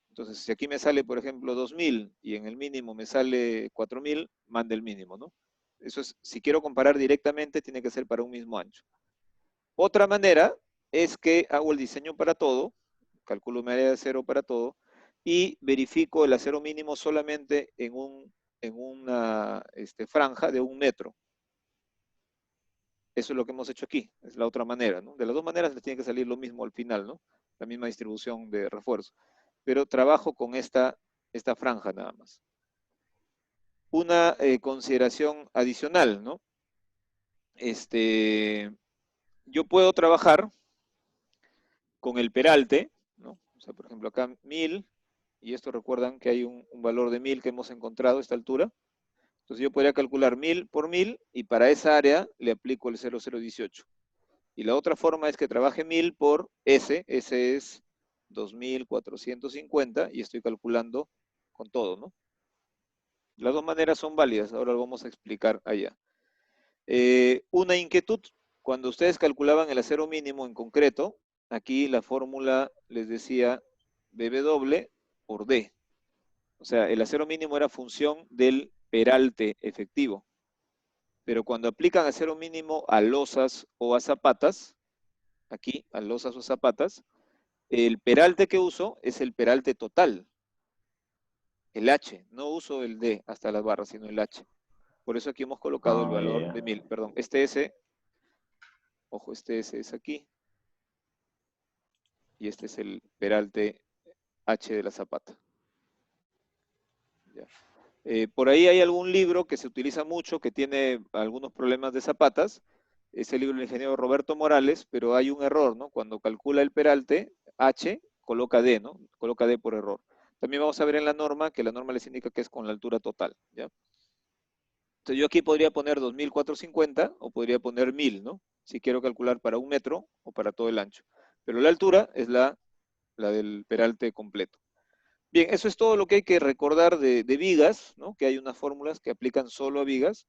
Entonces, si aquí me sale, por ejemplo, 2000 y en el mínimo me sale 4000, mande el mínimo, ¿no? Eso es, si quiero comparar directamente, tiene que ser para un mismo ancho. Otra manera es que hago el diseño para todo, calculo mi área de acero para todo, y verifico el acero mínimo solamente en una franja de 1 metro. Eso es lo que hemos hecho aquí, es la otra manera, ¿no? De las dos maneras les tiene que salir lo mismo al final, ¿no? La misma distribución de refuerzo. Pero trabajo con esta franja nada más. Una consideración adicional, ¿no? Yo puedo trabajar con el peralte, ¿no? O sea, por ejemplo, acá 1000, y esto recuerdan que hay un valor de 1000 que hemos encontrado a esta altura. Entonces yo podría calcular 1000 por 1000 y para esa área le aplico el 0018. Y la otra forma es que trabaje 1000 por S es 2450 y estoy calculando con todo, ¿no? Las dos maneras son válidas, ahora lo vamos a explicar allá. Una inquietud, cuando ustedes calculaban el acero mínimo en concreto, aquí la fórmula les decía BW por D. O sea, el acero mínimo era función del peralte efectivo. Pero cuando aplican acero mínimo a losas o a zapatas, aquí, a losas o zapatas, el peralte que uso es el peralte total, el H. No uso el D hasta las barras, sino el H. Por eso aquí hemos colocado el valor de 1000. Perdón, este S, ojo, este S es aquí. Y este es el peralte H de la zapata. Ya. Por ahí hay algún libro que se utiliza mucho, que tiene algunos problemas de zapatas. Es el libro del ingeniero Roberto Morales, pero hay un error, ¿no? Cuando calcula el peralte, H, coloca D, ¿no? Coloca D por error. También vamos a ver en la norma, que la norma les indica que es con la altura total, ¿ya? Entonces yo aquí podría poner 2450 o podría poner 1000, ¿no? Si quiero calcular para 1 metro o para todo el ancho. Pero la altura es la del peralte completo. Bien, eso es todo lo que hay que recordar de vigas, ¿no? Que hay unas fórmulas que aplican solo a vigas.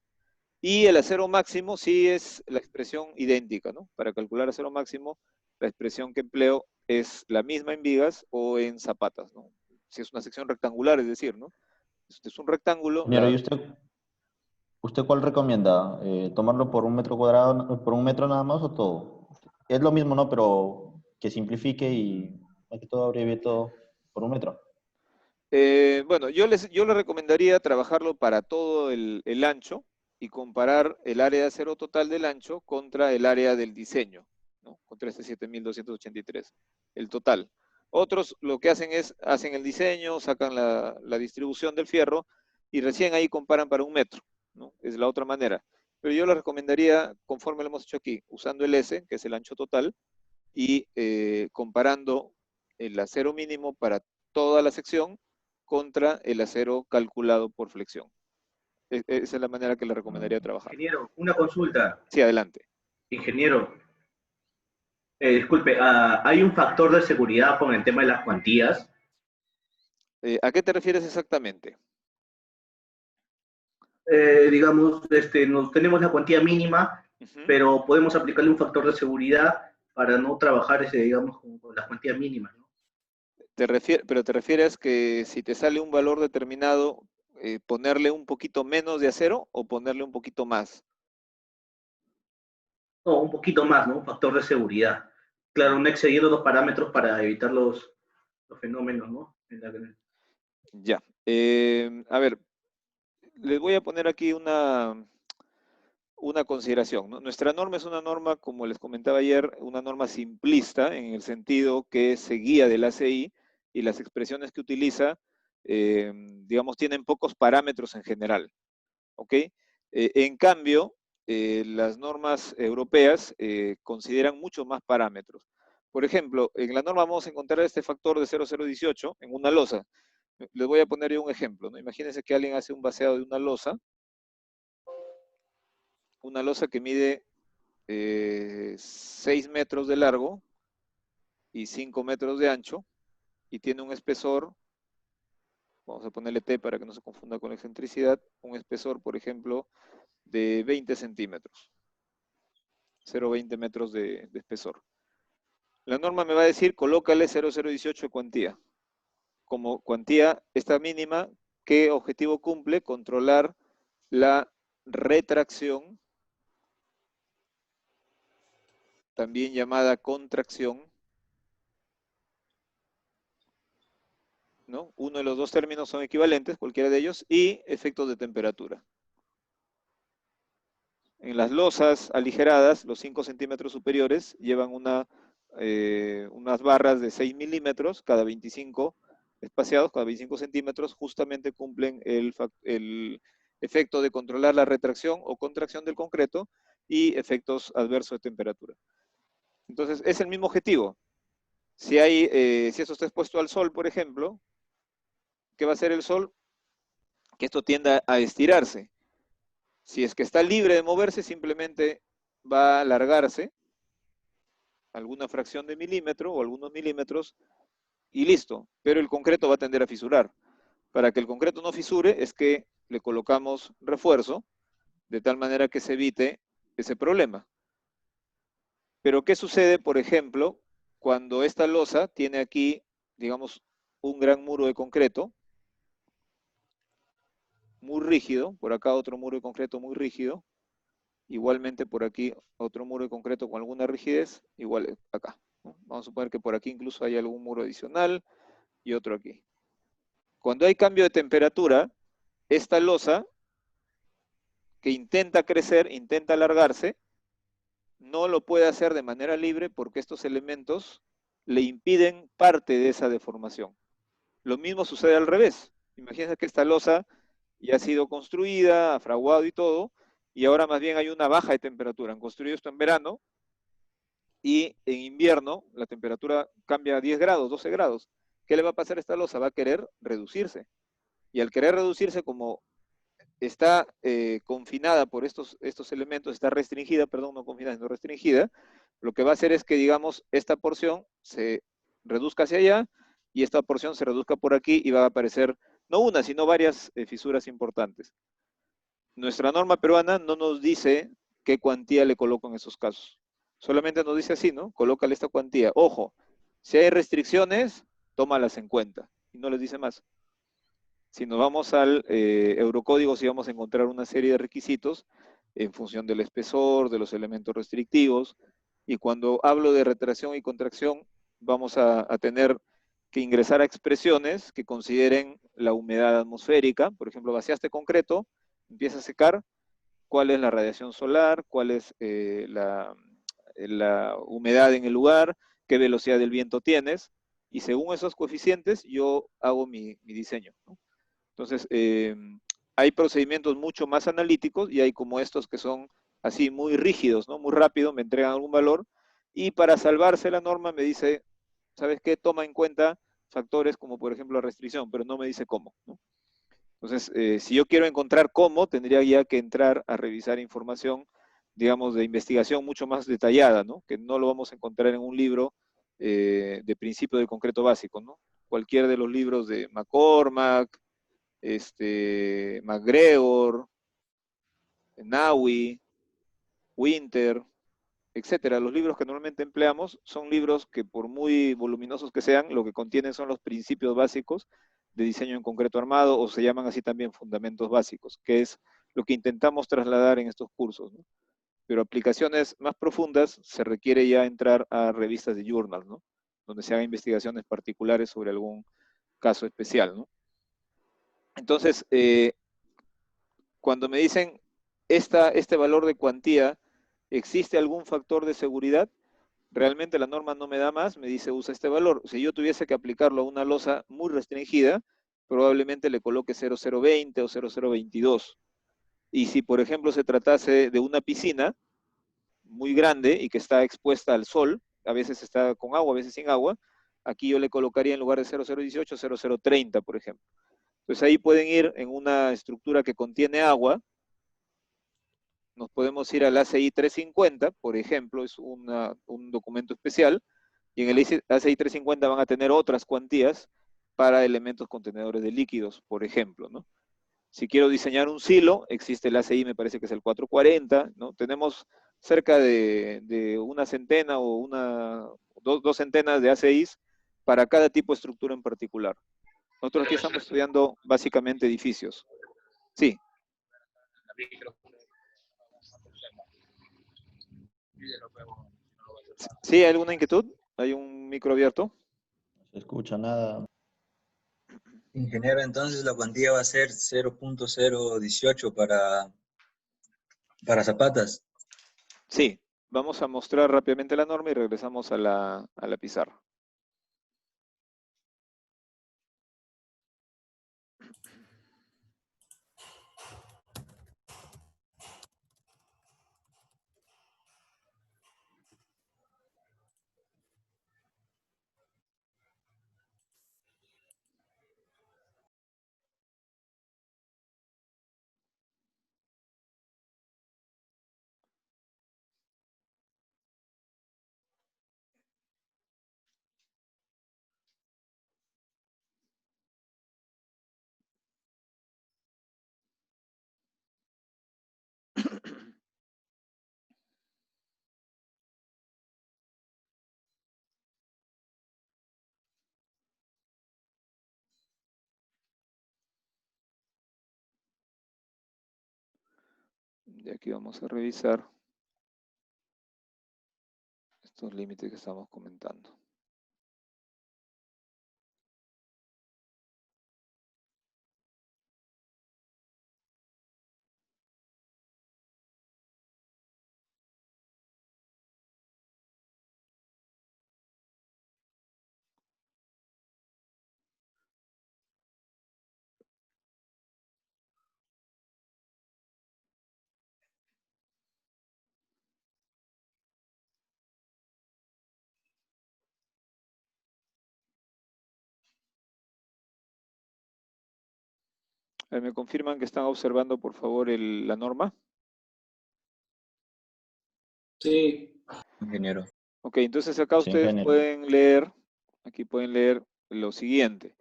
Y el acero máximo sí es la expresión idéntica, ¿no? Para calcular acero máximo, la expresión que empleo es la misma en vigas o en zapatas, ¿no? si es una sección rectangular, es decir, ¿no? Este es un rectángulo. Ingeniero, ¿y usted cuál recomienda? ¿Tomarlo por un metro cuadrado, por un metro nada más o todo? Es lo mismo, ¿no? Pero que simplifique y que todo abrevie todo por un metro. Bueno, yo le recomendaría trabajarlo para todo el ancho y comparar el área de acero total del ancho contra el área del diseño, ¿no? Contra este 7.283, el total. Otros lo que hacen es, hacen el diseño, sacan la distribución del fierro y recién ahí comparan para un metro, ¿no? Es la otra manera. Pero yo le recomendaría, conforme lo hemos hecho aquí, usando el S, que es el ancho total, y comparando el acero mínimo para toda la sección contra el acero calculado por flexión. Esa es la manera que le recomendaría trabajar. Ingeniero, una consulta. Sí, adelante. Ingeniero, disculpe, ¿hay un factor de seguridad con el tema de las cuantías? ¿A qué te refieres exactamente? Digamos, tenemos la cuantía mínima, pero podemos aplicarle un factor de seguridad para no trabajar, digamos, con las cuantías mínimas, ¿no? Pero te refieres que si te sale un valor determinado, ponerle un poquito menos de acero o ponerle un poquito más. No, un poquito más, ¿no? Un factor de seguridad. Claro, no excediendo los parámetros para evitar los fenómenos, ¿no? Ya. A ver, les voy a poner aquí una consideración, ¿no? Nuestra norma es una norma, como les comentaba ayer, una norma simplista en el sentido que se guía del ACI y las expresiones que utiliza, digamos, tienen pocos parámetros en general, ¿ok? En cambio, las normas europeas consideran mucho más parámetros. Por ejemplo, en la norma vamos a encontrar este factor de 0,018 en una losa. Les voy a poner yo un ejemplo, ¿no? Imagínense que alguien hace un vaciado de una losa que mide 6 metros de largo y 5 metros de ancho y tiene un espesor, vamos a ponerle T para que no se confunda con la excentricidad, un espesor, por ejemplo, de 20 centímetros, 0,20 metros de espesor. La norma me va a decir, colócale 0,018 de cuantía. Como cuantía, esta mínima, ¿qué objetivo cumple? Controlar la retracción, también llamada contracción, ¿no? Uno de los dos términos son equivalentes, cualquiera de ellos, y efectos de temperatura. En las losas aligeradas, los 5 centímetros superiores llevan unas barras de 6 milímetros, cada 25 espaciados, cada 25 centímetros, justamente cumplen el efecto de controlar la retracción o contracción del concreto y efectos adversos de temperatura. Entonces, es el mismo objetivo. Si eso está expuesto al sol, por ejemplo, ¿qué va a hacer el sol? Que esto tienda a estirarse. Si es que está libre de moverse, simplemente va a alargarse alguna fracción de milímetro o algunos milímetros y listo. Pero el concreto va a tender a fisurar. Para que el concreto no fisure es que le colocamos refuerzo de tal manera que se evite ese problema. Pero ¿qué sucede, por ejemplo, cuando esta losa tiene aquí, digamos, un gran muro de concreto muy rígido, por acá otro muro de concreto muy rígido, igualmente por aquí otro muro de concreto con alguna rigidez, igual acá, ¿no? Vamos a suponer que por aquí incluso hay algún muro adicional y otro aquí. Cuando hay cambio de temperatura, esta losa que intenta crecer, intenta alargarse, no lo puede hacer de manera libre porque estos elementos le impiden parte de esa deformación. Lo mismo sucede al revés. Imagínense que esta losa ya ha sido construida, ha fraguado y todo, y ahora más bien hay una baja de temperatura. Han construido esto en verano y en invierno la temperatura cambia a 10 grados, 12 grados. ¿Qué le va a pasar a esta losa? Va a querer reducirse. Y al querer reducirse, como está confinada por estos elementos, está restringida, perdón, no confinada, sino restringida, lo que va a hacer es que, digamos, esta porción se reduzca hacia allá y esta porción se reduzca por aquí y va a aparecer no una, sino varias fisuras importantes. Nuestra norma peruana no nos dice qué cuantía le coloco en esos casos. Solamente nos dice así, ¿no? Colócale esta cuantía. Ojo, si hay restricciones, tómalas en cuenta. y no les dice más. Si nos vamos al Eurocódigo, sí vamos a encontrar una serie de requisitos en función del espesor, de los elementos restrictivos, y cuando hablo de retracción y contracción, vamos a tener que ingresar a expresiones que consideren la humedad atmosférica. Por ejemplo, vaciaste concreto, empieza a secar, cuál es la radiación solar, cuál es la humedad en el lugar, qué velocidad del viento tienes, y según esos coeficientes yo hago mi diseño, ¿no? Entonces, hay procedimientos mucho más analíticos y hay como estos que son así muy rígidos, ¿no? Muy rápido, me entregan algún valor, y para salvarse la norma me dice, ¿sabes qué? Toma en cuenta factores como por ejemplo la restricción, pero no me dice cómo, ¿no? Entonces, si yo quiero encontrar cómo, tendría ya que entrar a revisar información, digamos, de investigación mucho más detallada, ¿no? Que no lo vamos a encontrar en un libro de principio del concreto básico, ¿no? Cualquier de los libros de McCormack, MacGregor, Naui, Winter, etcétera. Los libros que normalmente empleamos son libros que por muy voluminosos que sean, lo que contienen son los principios básicos de diseño en concreto armado, o se llaman así también fundamentos básicos, que es lo que intentamos trasladar en estos cursos, ¿no? Pero aplicaciones más profundas se requiere ya entrar a revistas de journals, ¿no? Donde se hagan investigaciones particulares sobre algún caso especial, ¿no? Entonces, cuando me dicen este valor de cuantía, ¿existe algún factor de seguridad? Realmente la norma no me da más, me dice usa este valor. Si yo tuviese que aplicarlo a una losa muy restringida, probablemente le coloque 0020 o 0022. Y si, por ejemplo, se tratase de una piscina muy grande y que está expuesta al sol, a veces está con agua, a veces sin agua, aquí yo le colocaría en lugar de 0018, 0030, por ejemplo. Entonces ahí pueden ir en una estructura que contiene agua, nos podemos ir al ACI 350, por ejemplo, es un documento especial, y en el ACI 350 van a tener otras cuantías para elementos contenedores de líquidos, por ejemplo, ¿no? Si quiero diseñar un silo, existe el ACI, me parece que es el 440, ¿no? Tenemos cerca de una centena o dos centenas de ACIs para cada tipo de estructura en particular. Nosotros aquí estamos estudiando básicamente edificios. Sí. ¿Sí? ¿Hay alguna inquietud? ¿Hay un micro abierto? No se escucha nada. Ingeniero, entonces la cuantía va a ser 0.018 para zapatas. Sí. Vamos a mostrar rápidamente la norma y regresamos a la pizarra. Y aquí vamos a revisar estos límites que estamos comentando. ¿Me confirman que están observando, por favor, la norma? Sí. Ingeniero. Ok, entonces acá Sí, ustedes ingeniero. pueden leer, aquí pueden leer lo siguiente.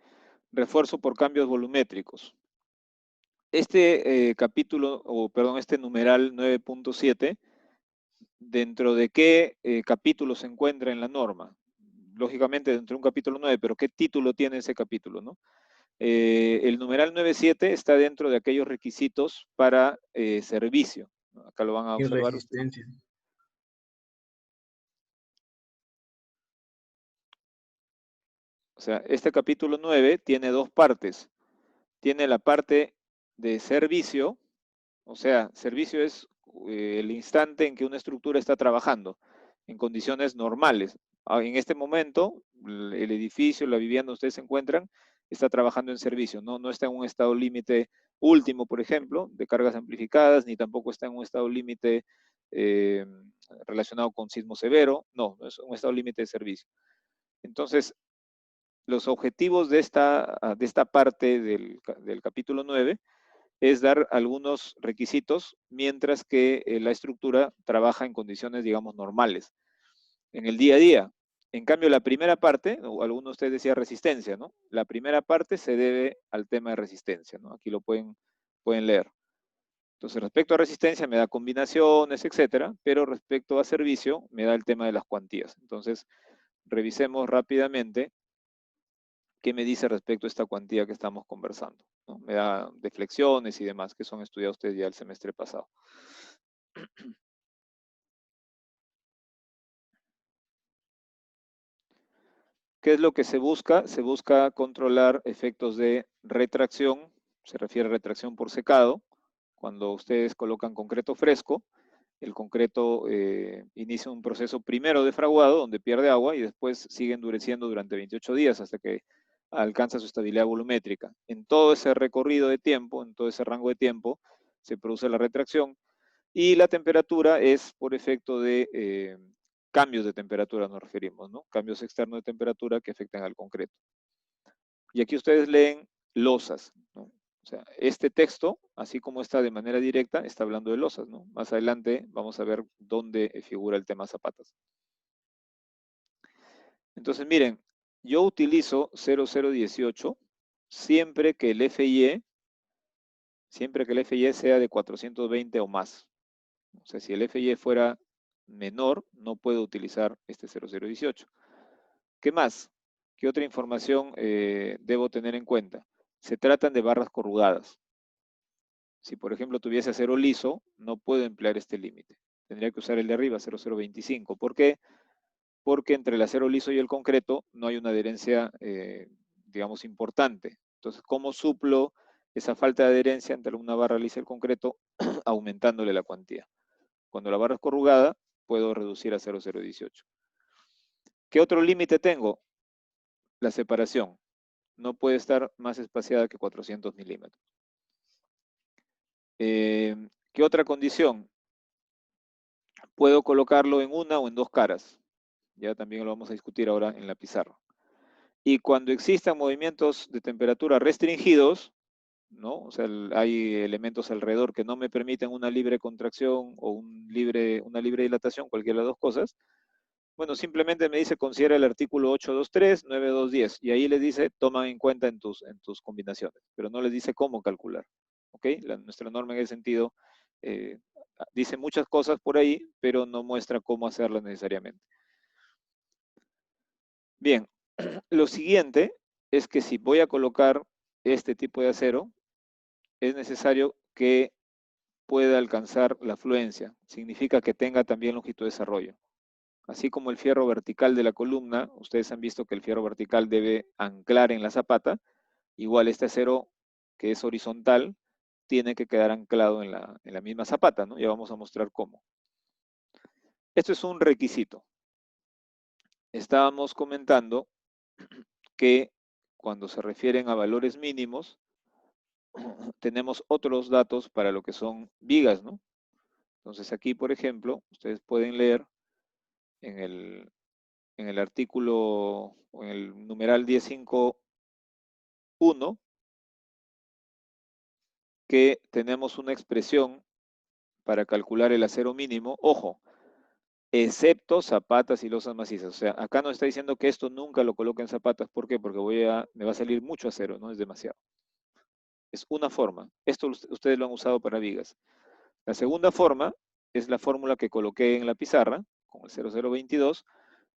Refuerzo por cambios volumétricos. Este capítulo, o perdón, este numeral 9.7, ¿dentro de qué capítulo se encuentra en la norma? lógicamente dentro de un capítulo 9, pero ¿qué título tiene ese capítulo, no? El numeral 9.7 está dentro de aquellos requisitos para servicio, ¿no? Acá lo van a Y observar ustedes. resistencia. O sea, este capítulo 9 tiene dos partes. Tiene la parte de servicio, o sea, servicio es el instante en que una estructura está trabajando en condiciones normales. En este momento, el edificio, la vivienda donde ustedes se encuentran, está trabajando en servicio, no está en un estado límite último, por ejemplo, de cargas amplificadas, ni tampoco está en un estado límite relacionado con sismo severo, no es un estado límite de servicio. Entonces, los objetivos de esta parte del capítulo 9 es dar algunos requisitos mientras que la estructura trabaja en condiciones, digamos, normales, en el día a día. En cambio, la primera parte, o alguno de ustedes decía resistencia, ¿no? La primera parte se debe al tema de resistencia, ¿no? Aquí lo pueden leer. Entonces, respecto a resistencia me da combinaciones, etcétera, pero respecto a servicio me da el tema de las cuantías. Entonces, revisemos rápidamente qué me dice respecto a esta cuantía que estamos conversando, ¿no? Me da deflexiones y demás que son estudiados ustedes ya el semestre pasado. ¿Qué es lo que se busca? Se busca controlar efectos de retracción, se refiere a retracción por secado. Cuando ustedes colocan concreto fresco, el concreto inicia un proceso primero de fraguado, donde pierde agua, y después sigue endureciendo durante 28 días hasta que alcanza su estabilidad volumétrica. En todo ese recorrido de tiempo, en todo ese rango de tiempo, se produce la retracción, y la temperatura es por efecto de cambios de temperatura, nos referimos, ¿no? Cambios externos de temperatura que afectan al concreto. Y aquí ustedes leen losas, ¿no? O sea, este texto, así como está de manera directa, está hablando de losas, ¿no? Más adelante vamos a ver dónde figura el tema zapatas. Entonces, miren, yo utilizo 0018 siempre que el FIE sea de 420 o más. O sea, si el FIE fuera menor, no puedo utilizar este 0018. ¿Qué más? ¿Qué otra información debo tener en cuenta? Se tratan de barras corrugadas. Si, por ejemplo, tuviese acero liso, no puedo emplear este límite. Tendría que usar el de arriba, 0025. ¿Por qué? Porque entre el acero liso y el concreto no hay una adherencia, digamos, importante. Entonces, ¿cómo suplo esa falta de adherencia entre una barra lisa y el concreto? Aumentándole la cuantía. Cuando la barra es corrugada, puedo reducir a 0018. ¿Qué otro límite tengo? La separación. No puede estar más espaciada que 400 milímetros. ¿Qué otra condición? Puedo colocarlo en una o en dos caras. Ya también lo vamos a discutir ahora en la pizarra. Y cuando existan movimientos de temperatura restringidos, ¿no? O sea, hay elementos alrededor que no me permiten una libre contracción o una libre dilatación, cualquiera de las dos cosas. Bueno, simplemente me dice, considera el artículo 823, 9210, y ahí les dice, toma en cuenta en tus combinaciones, pero no les dice cómo calcular, ¿ok? Nuestra norma en ese sentido dice muchas cosas por ahí, pero no muestra cómo hacerlas necesariamente. Bien, lo siguiente es que si voy a colocar este tipo de acero, es necesario que pueda alcanzar la fluencia. Significa que tenga también longitud de desarrollo. Así como el fierro vertical de la columna, ustedes han visto que el fierro vertical debe anclar en la zapata, igual este acero que es horizontal tiene que quedar anclado en la misma zapata, ¿no? Ya vamos a mostrar cómo. Esto es un requisito. Estábamos comentando que cuando se refieren a valores mínimos, tenemos otros datos para lo que son vigas, ¿no? Entonces aquí, por ejemplo, ustedes pueden leer en el artículo, o en el numeral 10.5.1, que tenemos una expresión para calcular el acero mínimo, ojo, excepto zapatas y losas macizas. O sea, acá nos está diciendo que esto nunca lo coloque en zapatas. ¿Por qué? Porque me va a salir mucho acero, ¿no? Es demasiado. Es una forma. Esto ustedes lo han usado para vigas. La segunda forma es la fórmula que coloqué en la pizarra, con el 0022,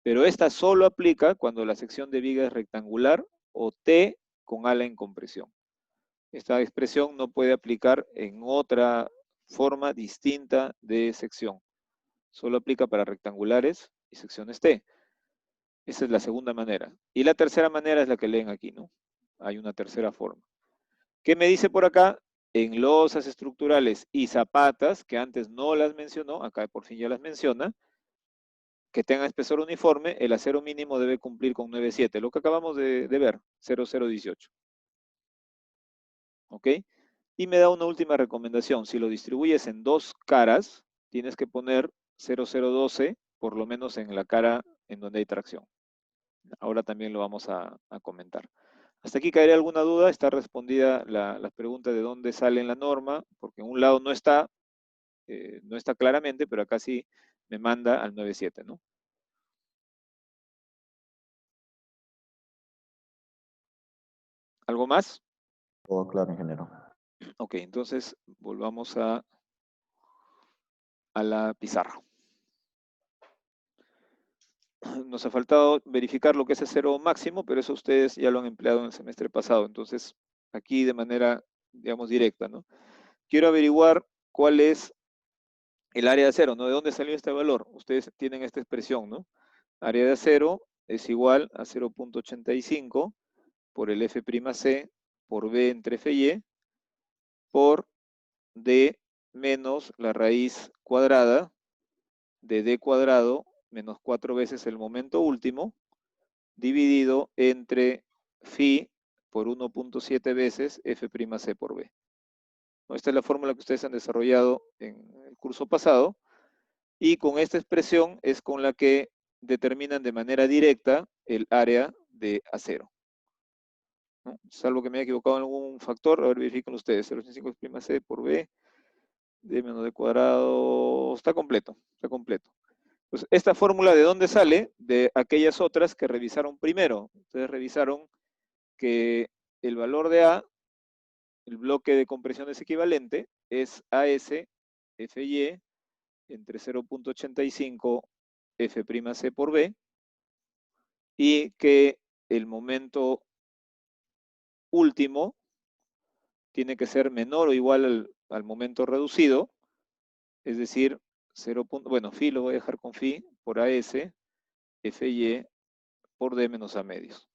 Pero esta solo aplica cuando la sección de viga es rectangular o T con ala en compresión. Esta expresión no puede aplicar en otra forma distinta de sección. Solo aplica para rectangulares y secciones T. Esa es la segunda manera. Y la tercera manera es la que leen aquí, ¿no? Hay una tercera forma. ¿Qué me dice por acá? En losas estructurales y zapatas, que antes no las mencionó, acá por fin ya las menciona, que tenga espesor uniforme, el acero mínimo debe cumplir con 9,7, lo que acabamos de ver, 0,018. ¿Ok? Y me da una última recomendación. Si lo distribuyes en dos caras, tienes que poner 0,012, por lo menos en la cara en donde hay tracción. Ahora también lo vamos a comentar. Hasta aquí caería alguna duda. Está respondida la pregunta de dónde sale en la norma, porque en un lado no está claramente, pero acá sí me manda al 9,7, ¿no? ¿Algo más? Todo claro, ingeniero. Ok, entonces volvamos a la pizarra. Nos ha faltado verificar lo que es acero máximo, pero eso ustedes ya lo han empleado en el semestre pasado. Entonces, aquí de manera, digamos, directa, ¿no? Quiero averiguar cuál es el área de acero, ¿no? ¿De dónde salió este valor? Ustedes tienen esta expresión, ¿no? Área de acero es igual a 0,85 por el F'C por B entre Fy por D menos la raíz cuadrada de D cuadrado menos 4 veces el momento último dividido entre Phi por 1,7 veces F'C por B. Esta es la fórmula que ustedes han desarrollado en el curso pasado y con esta expresión es con la que determinan de manera directa el área de acero. ¿No? Salvo que me haya equivocado en algún factor, a ver, verifiquen ustedes, 0,5 C por B, D menos D cuadrado, está completo, está completo. Pues esta fórmula, ¿de dónde sale? De aquellas otras que revisaron primero. Ustedes revisaron que el valor de A, el bloque de compresión es equivalente, es AS Fy entre 0,85 F'C por B, y que el momento último tiene que ser menor o igual al momento reducido, es decir, 0. Bueno, Phi lo voy a dejar con Phi por AS Fy por D menos A medios.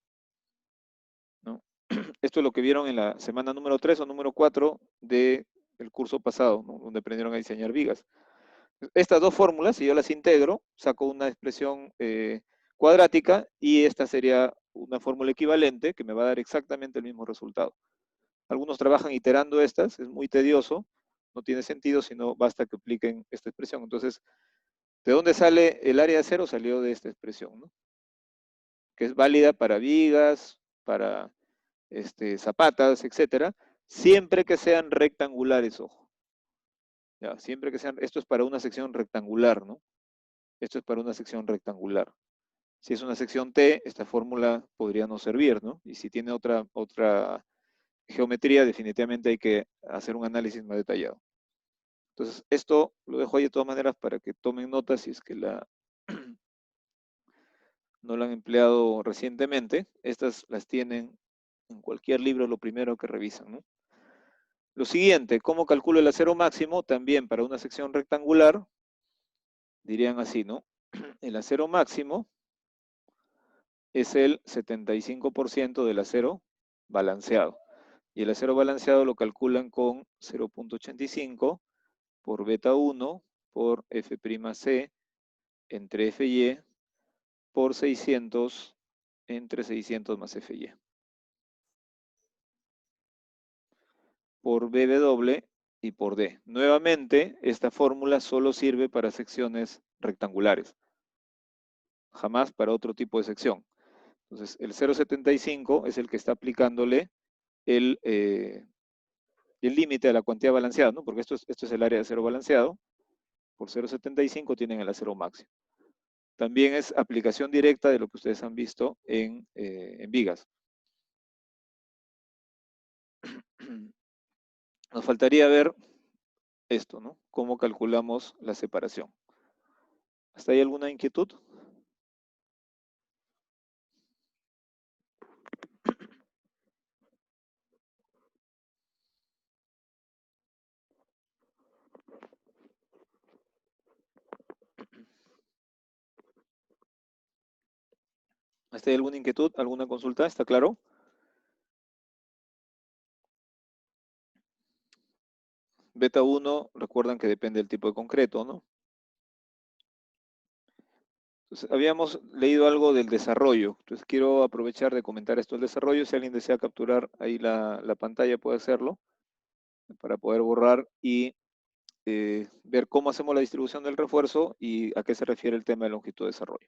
¿No? Esto es lo que vieron en la semana número 3 o número 4 del curso pasado, ¿no? Donde aprendieron a diseñar vigas. Estas dos fórmulas, si yo las integro, saco una expresión cuadrática y esta sería una fórmula equivalente que me va a dar exactamente el mismo resultado. Algunos trabajan iterando estas, es muy tedioso, no tiene sentido, sino basta que apliquen esta expresión. Entonces, ¿de dónde sale el área de acero? Salió de esta expresión, ¿no? Que es válida para vigas, para zapatas, etcétera, siempre que sean rectangulares, ojo. Ya, siempre que sean, esto es para una sección rectangular, ¿no? Esto es para una sección rectangular. Si es una sección T, esta fórmula podría no servir, ¿no? Y si tiene otra geometría, definitivamente hay que hacer un análisis más detallado. Entonces, esto lo dejo ahí de todas maneras para que tomen nota si es que no la han empleado recientemente. Estas las tienen en cualquier libro, lo primero que revisan, ¿no? Lo siguiente, ¿cómo calculo el acero máximo? También para una sección rectangular, dirían así, ¿no? El acero máximo es el 75% del acero balanceado. Y el acero balanceado lo calculan con 0,85 por beta 1 por F'C entre Fy por 600 entre 600 más Fy. Por BW y por D. Nuevamente, esta fórmula solo sirve para secciones rectangulares, jamás para otro tipo de sección. Entonces, el 0,75 es el que está aplicándole el límite a la cuantía balanceada, ¿no? Porque esto es el área de acero balanceado. Por 0,75 tienen el acero máximo. También es aplicación directa de lo que ustedes han visto en vigas. Nos faltaría ver esto, ¿no? Cómo calculamos la separación. ¿Hasta ahí alguna inquietud? ¿Hay alguna inquietud, alguna consulta? ¿Está claro? Beta 1, recuerdan que depende del tipo de concreto, ¿no? Entonces, habíamos leído algo del desarrollo. Entonces, quiero aprovechar de comentar esto del desarrollo. Si alguien desea capturar ahí la pantalla, puede hacerlo para poder borrar y ver cómo hacemos la distribución del refuerzo y a qué se refiere el tema de longitud de desarrollo.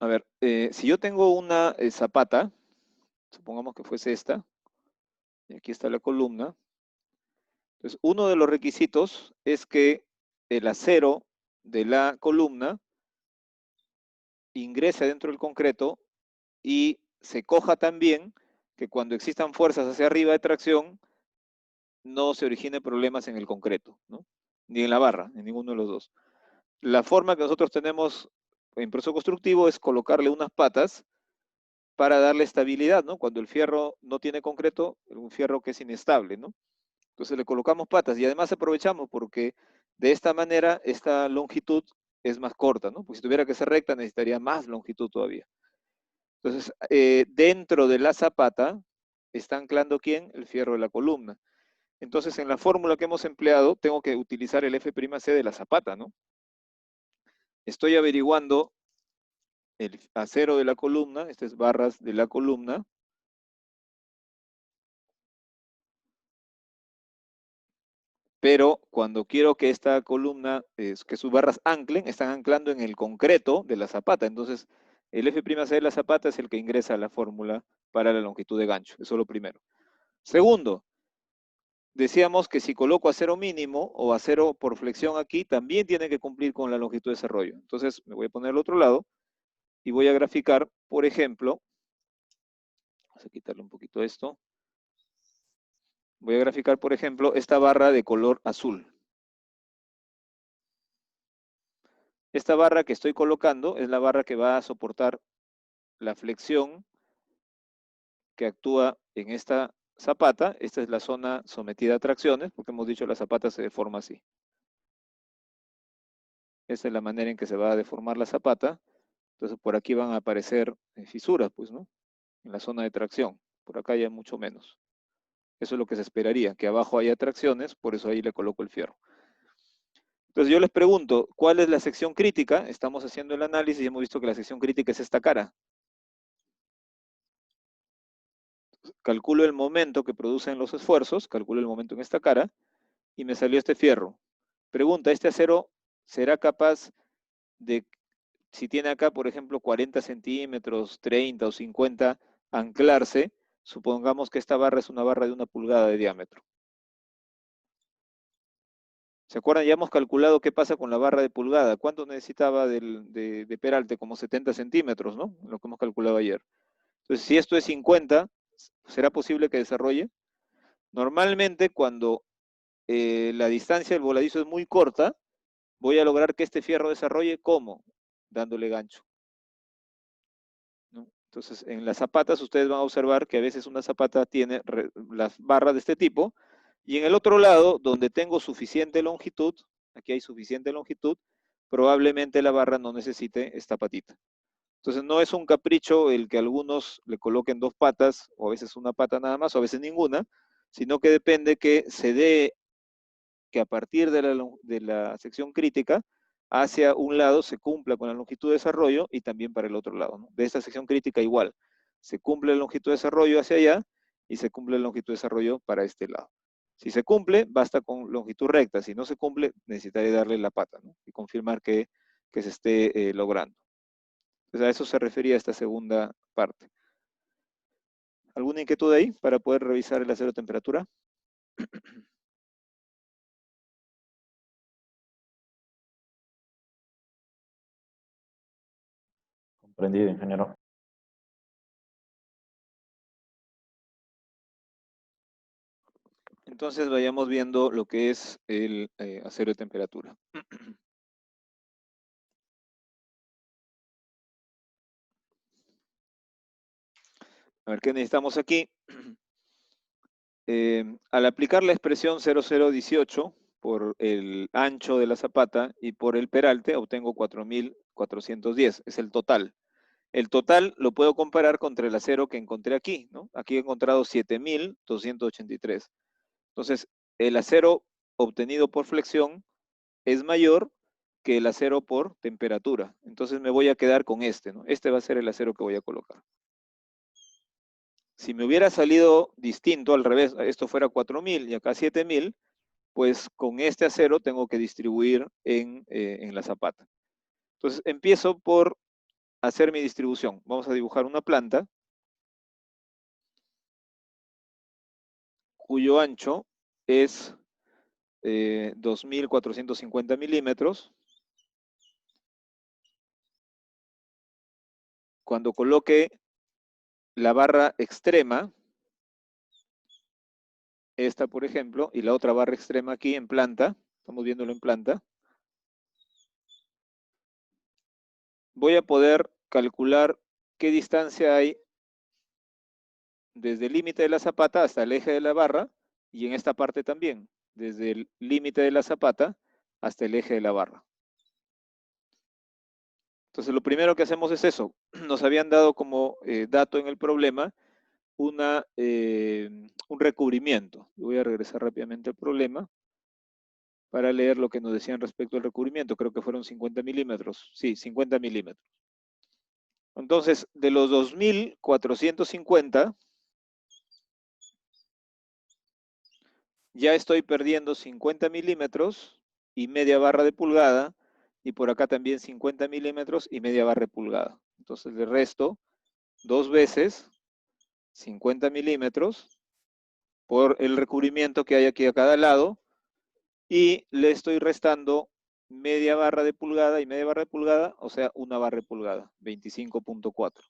A ver, si yo tengo una zapata, supongamos que fuese esta, y aquí está la columna. Entonces, uno de los requisitos es que el acero de la columna ingrese dentro del concreto y se coja también que cuando existan fuerzas hacia arriba de tracción, no se origine problemas en el concreto, ¿no? Ni en la barra, en ninguno de los dos. La forma que nosotros tenemos en proceso constructivo es colocarle unas patas para darle estabilidad, ¿no? Cuando el fierro no tiene concreto, un fierro que es inestable, ¿no? Entonces le colocamos patas y además aprovechamos porque de esta manera esta longitud es más corta, ¿no? Porque si tuviera que ser recta necesitaría más longitud todavía. Entonces, dentro de la zapata está anclando ¿quién? El fierro de la columna. Entonces, en la fórmula que hemos empleado, tengo que utilizar el F'C de la zapata, ¿no? Estoy averiguando el acero de la columna, estas es barras de la columna, pero cuando quiero que esta columna, que sus barras anclen, están anclando en el concreto de la zapata. Entonces, el F'C de la zapata es el que ingresa a la fórmula para la longitud de gancho. Eso es lo primero. Segundo, decíamos que si coloco acero mínimo o acero por flexión aquí, también tiene que cumplir con la longitud de desarrollo. Entonces, me voy a poner al otro lado y voy a graficar, por ejemplo, vamos a quitarle un poquito esto. Voy a graficar, por ejemplo, esta barra de color azul. Esta barra que estoy colocando es la barra que va a soportar la flexión que actúa en esta zapata. Esta es la zona sometida a tracciones, porque hemos dicho la zapata se deforma así. Esta es la manera en que se va a deformar la zapata. Entonces por aquí van a aparecer fisuras, pues, ¿no? En la zona de tracción. Por acá ya mucho menos. Eso es lo que se esperaría, que abajo haya tracciones, por eso ahí le coloco el fierro. Entonces yo les pregunto, ¿cuál es la sección crítica? Estamos haciendo el análisis y hemos visto que la sección crítica es esta cara. Calculo el momento que producen los esfuerzos, calculo el momento en esta cara, y me salió este fierro. Pregunta, ¿este acero será capaz de, si tiene acá, por ejemplo, 40 centímetros, 30 o 50, anclarse? Supongamos que esta barra es una barra de 1 pulgada de diámetro. ¿Se acuerdan? Ya hemos calculado qué pasa con la barra de pulgada. ¿Cuánto necesitaba de peralte? Como 70 centímetros, ¿no? Lo que hemos calculado ayer. Entonces, si esto es 50, ¿será posible que desarrolle? Normalmente, cuando la distancia del voladizo es muy corta, voy a lograr que este fierro desarrolle, ¿cómo? Dándole gancho, ¿no? Entonces, en las zapatas ustedes van a observar que a veces una zapata tiene las barras de este tipo, y en el otro lado, donde tengo suficiente longitud, aquí hay suficiente longitud, probablemente la barra no necesite esta patita. Entonces, no es un capricho el que algunos le coloquen 2 patas, o a veces una pata nada más, o a veces ninguna, sino que depende que se dé que a partir de la sección crítica, hacia un lado se cumpla con la longitud de desarrollo y también para el otro lado, ¿no? De esta sección crítica igual, se cumple la longitud de desarrollo hacia allá y se cumple la longitud de desarrollo para este lado. Si se cumple, basta con longitud recta. Si no se cumple, necesitaré darle la pata, ¿no? Y confirmar que se esté logrando. Entonces a eso se refería esta segunda parte. ¿Alguna inquietud ahí para poder revisar el acero de temperatura? Comprendido, ingeniero. Entonces vayamos viendo lo que es el acero de temperatura. A ver, ¿qué necesitamos aquí? Al aplicar la expresión 0018 por el ancho de la zapata y por el peralte, obtengo 4.410, es el total. El total lo puedo comparar contra el acero que encontré aquí, ¿no? Aquí he encontrado 7.283. Entonces, el acero obtenido por flexión es mayor que el acero por temperatura. Entonces me voy a quedar con este, ¿no? Este va a ser el acero que voy a colocar. Si me hubiera salido distinto, al revés, esto fuera 4.000 y acá 7.000, pues con este acero tengo que distribuir en la zapata. Entonces empiezo por hacer mi distribución. Vamos a dibujar una planta cuyo ancho es 2.450 milímetros. Cuando coloque la barra extrema, esta por ejemplo, y la otra barra extrema aquí en planta, estamos viéndolo en planta, voy a poder calcular qué distancia hay desde el límite de la zapata hasta el eje de la barra, y en esta parte también, desde el límite de la zapata hasta el eje de la barra. Entonces lo primero que hacemos es eso. Nos habían dado como dato en el problema un recubrimiento. Voy a regresar rápidamente al problema para leer lo que nos decían respecto al recubrimiento. Creo que fueron 50 milímetros. Sí, 50 milímetros. Entonces, de los 2.450, ya estoy perdiendo 50 milímetros y media barra de pulgada, y por acá también 50 milímetros y media barra de pulgada. Entonces le resto 2 veces 50 milímetros por el recubrimiento que hay aquí a cada lado, y le estoy restando media barra de pulgada y media barra de pulgada, o sea, una barra de pulgada, 25.4.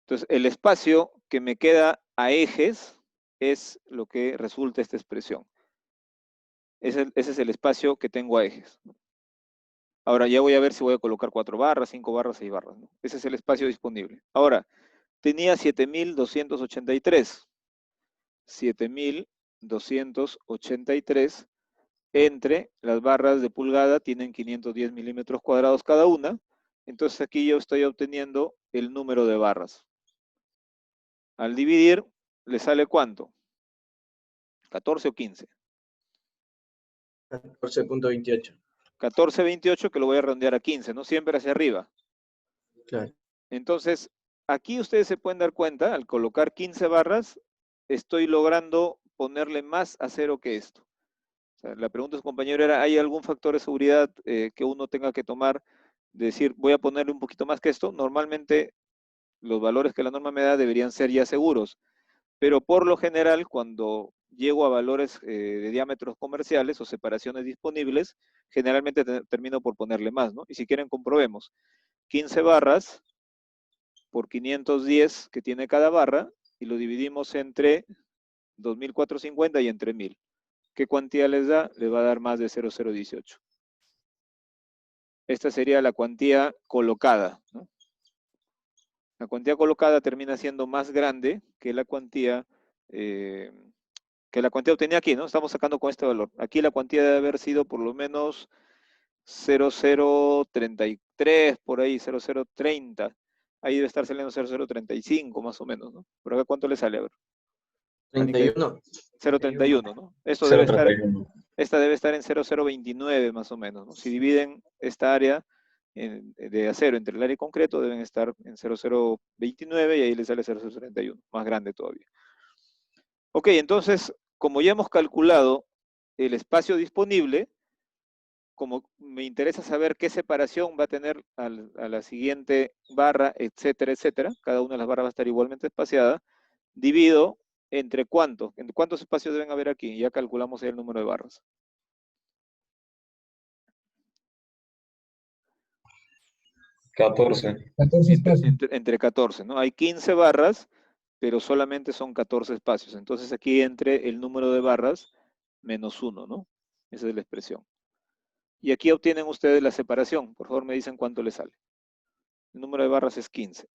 Entonces, el espacio que me queda a ejes es lo que resulta esta expresión. Ese es el espacio que tengo a ejes. Ahora ya voy a ver si voy a colocar 4 barras, 5 barras, 6 barras, ¿no? Ese es el espacio disponible. Ahora, tenía 7.283. 7.283 entre las barras de pulgada, tienen 510 milímetros cuadrados cada una. Entonces aquí yo estoy obteniendo el número de barras. Al dividir, ¿le sale cuánto? ¿14 o 15? 14.28. 14.28, que lo voy a redondear a 15, ¿no? Siempre hacia arriba. Claro. Entonces, aquí ustedes se pueden dar cuenta, al colocar 15 barras, estoy logrando ponerle más acero que esto. O sea, la pregunta de su compañero era, ¿hay algún factor de seguridad que uno tenga que tomar? De decir, voy a ponerle un poquito más que esto. Normalmente, los valores que la norma me da deberían ser ya seguros. Pero por lo general, cuando llego a valores de diámetros comerciales o separaciones disponibles, generalmente termino por ponerle más, ¿no? Y si quieren, comprobemos. 15 barras por 510 que tiene cada barra, y lo dividimos entre 2.450 y entre 1.000. ¿Qué cuantía les da? Les va a dar más de 0,018. Esta sería la cuantía colocada, ¿no? La cuantía colocada termina siendo más grande que la cuantía obtenida aquí, ¿no? Estamos sacando con este valor. Aquí la cuantía debe haber sido por lo menos 0,033, por ahí, 0,030. Ahí debe estar saliendo 0,035 más o menos, ¿no? ¿Por acá cuánto le sale? A ver. 31. 0,31, ¿no? Esto debe estar, esta debe estar en 0,029 más o menos, ¿no? Si dividen esta área de acero entre el área y concreto, deben estar en 0,029 y ahí le sale 0,031, más grande todavía. Ok, entonces, como ya hemos calculado el espacio disponible, como me interesa saber qué separación va a tener a la siguiente barra, etcétera, etcétera, cada una de las barras va a estar igualmente espaciada, divido entre cuántos espacios deben haber aquí. Ya calculamos el número de barras. 14. 14 espacios. Entre 14, ¿no? Hay 15 barras, pero solamente son 14 espacios. Entonces aquí entre el número de barras menos 1, ¿no? Esa es la expresión. Y aquí obtienen ustedes la separación. Por favor, me dicen cuánto les sale. El número de barras es 15.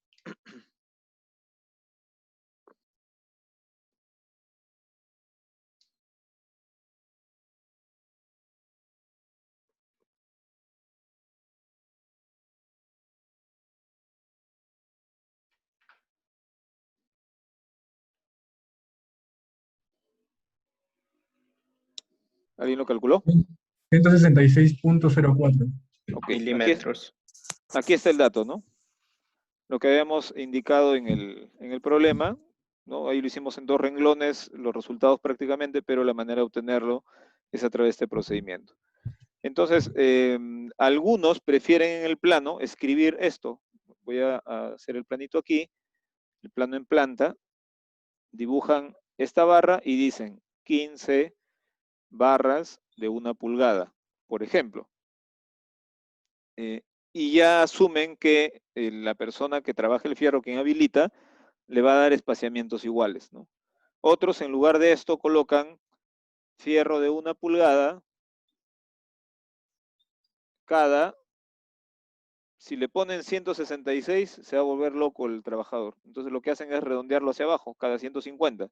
¿Alguien lo calculó? 166.04. Ok, Milímetros. aquí está el dato, ¿no? Lo que habíamos indicado en el problema, ¿no? Ahí lo hicimos en 2 renglones, los resultados prácticamente, pero la manera de obtenerlo es a través de este procedimiento. Entonces, algunos prefieren en el plano escribir esto. Voy a hacer el planito aquí, el plano en planta, dibujan esta barra y dicen 15 barras de 1 pulgada, por ejemplo. Y ya asumen que la persona que trabaja el fierro, quien habilita, le va a dar espaciamientos iguales, ¿no? Otros, en lugar de esto, colocan fierro de 1 pulgada cada. Si le ponen 166, se va a volver loco el trabajador. Entonces lo que hacen es redondearlo hacia abajo, cada 150.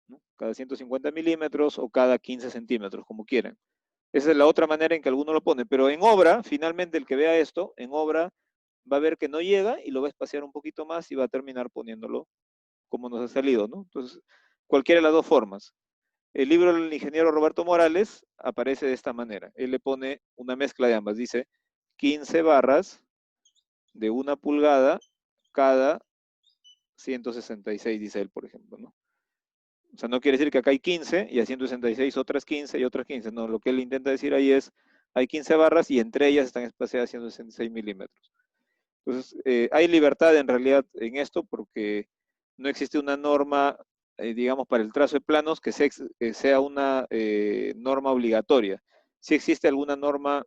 ¿No? Cada 150 milímetros o cada 15 centímetros, como quieran. Esa es la otra manera en que alguno lo pone. Pero en obra, finalmente el que vea esto, en obra va a ver que no llega y lo va a espaciar un poquito más y va a terminar poniéndolo como nos ha salido, ¿no? Entonces, cualquiera de las dos formas. El libro del ingeniero Roberto Morales aparece de esta manera. Él le pone una mezcla de ambas. Dice 15 barras de 1 pulgada cada 166, dice él, por ejemplo, ¿no? O sea, no quiere decir que acá hay 15 y a 166 otras 15 y otras 15. No, lo que él intenta decir ahí es, hay 15 barras y entre ellas están espaciadas 166 milímetros. Entonces, hay libertad en realidad en esto porque no existe una norma, digamos, para el trazo de planos que sea una norma obligatoria. Sí existe alguna norma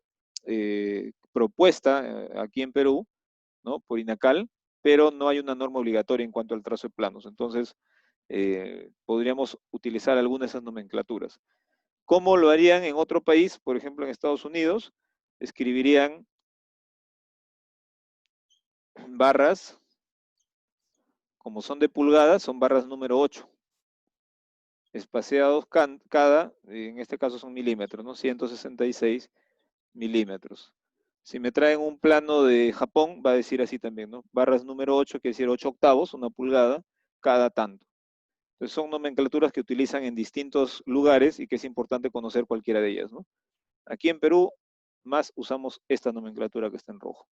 propuesta aquí en Perú, ¿no? Por INACAL, pero no hay una norma obligatoria en cuanto al trazo de planos. Entonces, podríamos utilizar alguna de esas nomenclaturas. ¿Cómo lo harían en otro país? Por ejemplo, en Estados Unidos, escribirían barras, como son de pulgadas, son barras número 8, espaciados cada, en este caso son milímetros, ¿no? 166 milímetros. Si me traen un plano de Japón, va a decir así también, ¿no? Barras número 8, quiere decir 8 octavos, 1 pulgada, cada tanto. Entonces son nomenclaturas que utilizan en distintos lugares y que es importante conocer cualquiera de ellas, ¿no? Aquí en Perú, más usamos esta nomenclatura que está en rojo.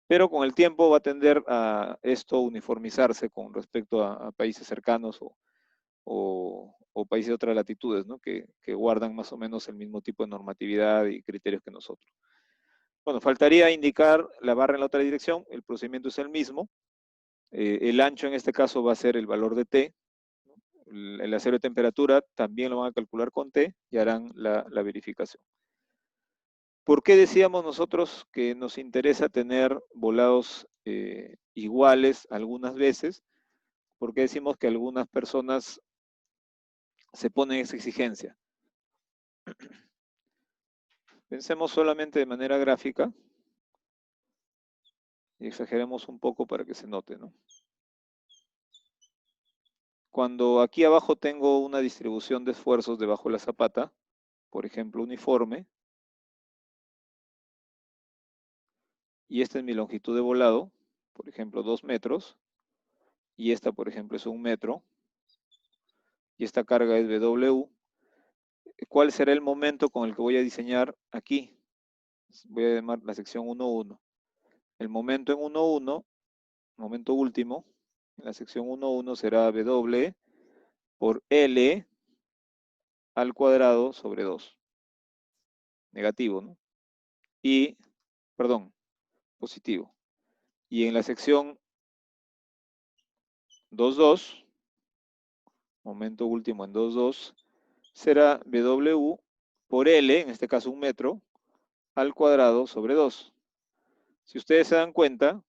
Pero con el tiempo va a tender a esto uniformizarse con respecto a países cercanos o países de otras latitudes, ¿no? Que guardan más o menos el mismo tipo de normatividad y criterios que nosotros. Bueno, faltaría indicar la barra en la otra dirección, el procedimiento es el mismo. El ancho en este caso va a ser el valor de T. El acero de temperatura también lo van a calcular con T y harán la verificación. ¿Por qué decíamos nosotros que nos interesa tener volados iguales algunas veces? Porque decimos que algunas personas se ponen esa exigencia. Pensemos solamente de manera gráfica y exageremos un poco para que se note, ¿no? Cuando aquí abajo tengo una distribución de esfuerzos debajo de la zapata, por ejemplo, uniforme, y esta es mi longitud de volado, por ejemplo, 2 metros, y esta, por ejemplo, es 1 metro, y esta carga es BW, ¿cuál será el momento con el que voy a diseñar aquí? Voy a llamar la sección 1.1. El momento en 1.1, momento último, en la sección 1.1 será W por L al cuadrado sobre 2. Negativo, ¿no? Y, perdón, positivo. Y en la sección 2.2, momento último en 2.2, será W por L, en este caso 1 metro, al cuadrado sobre 2. Si ustedes se dan cuenta,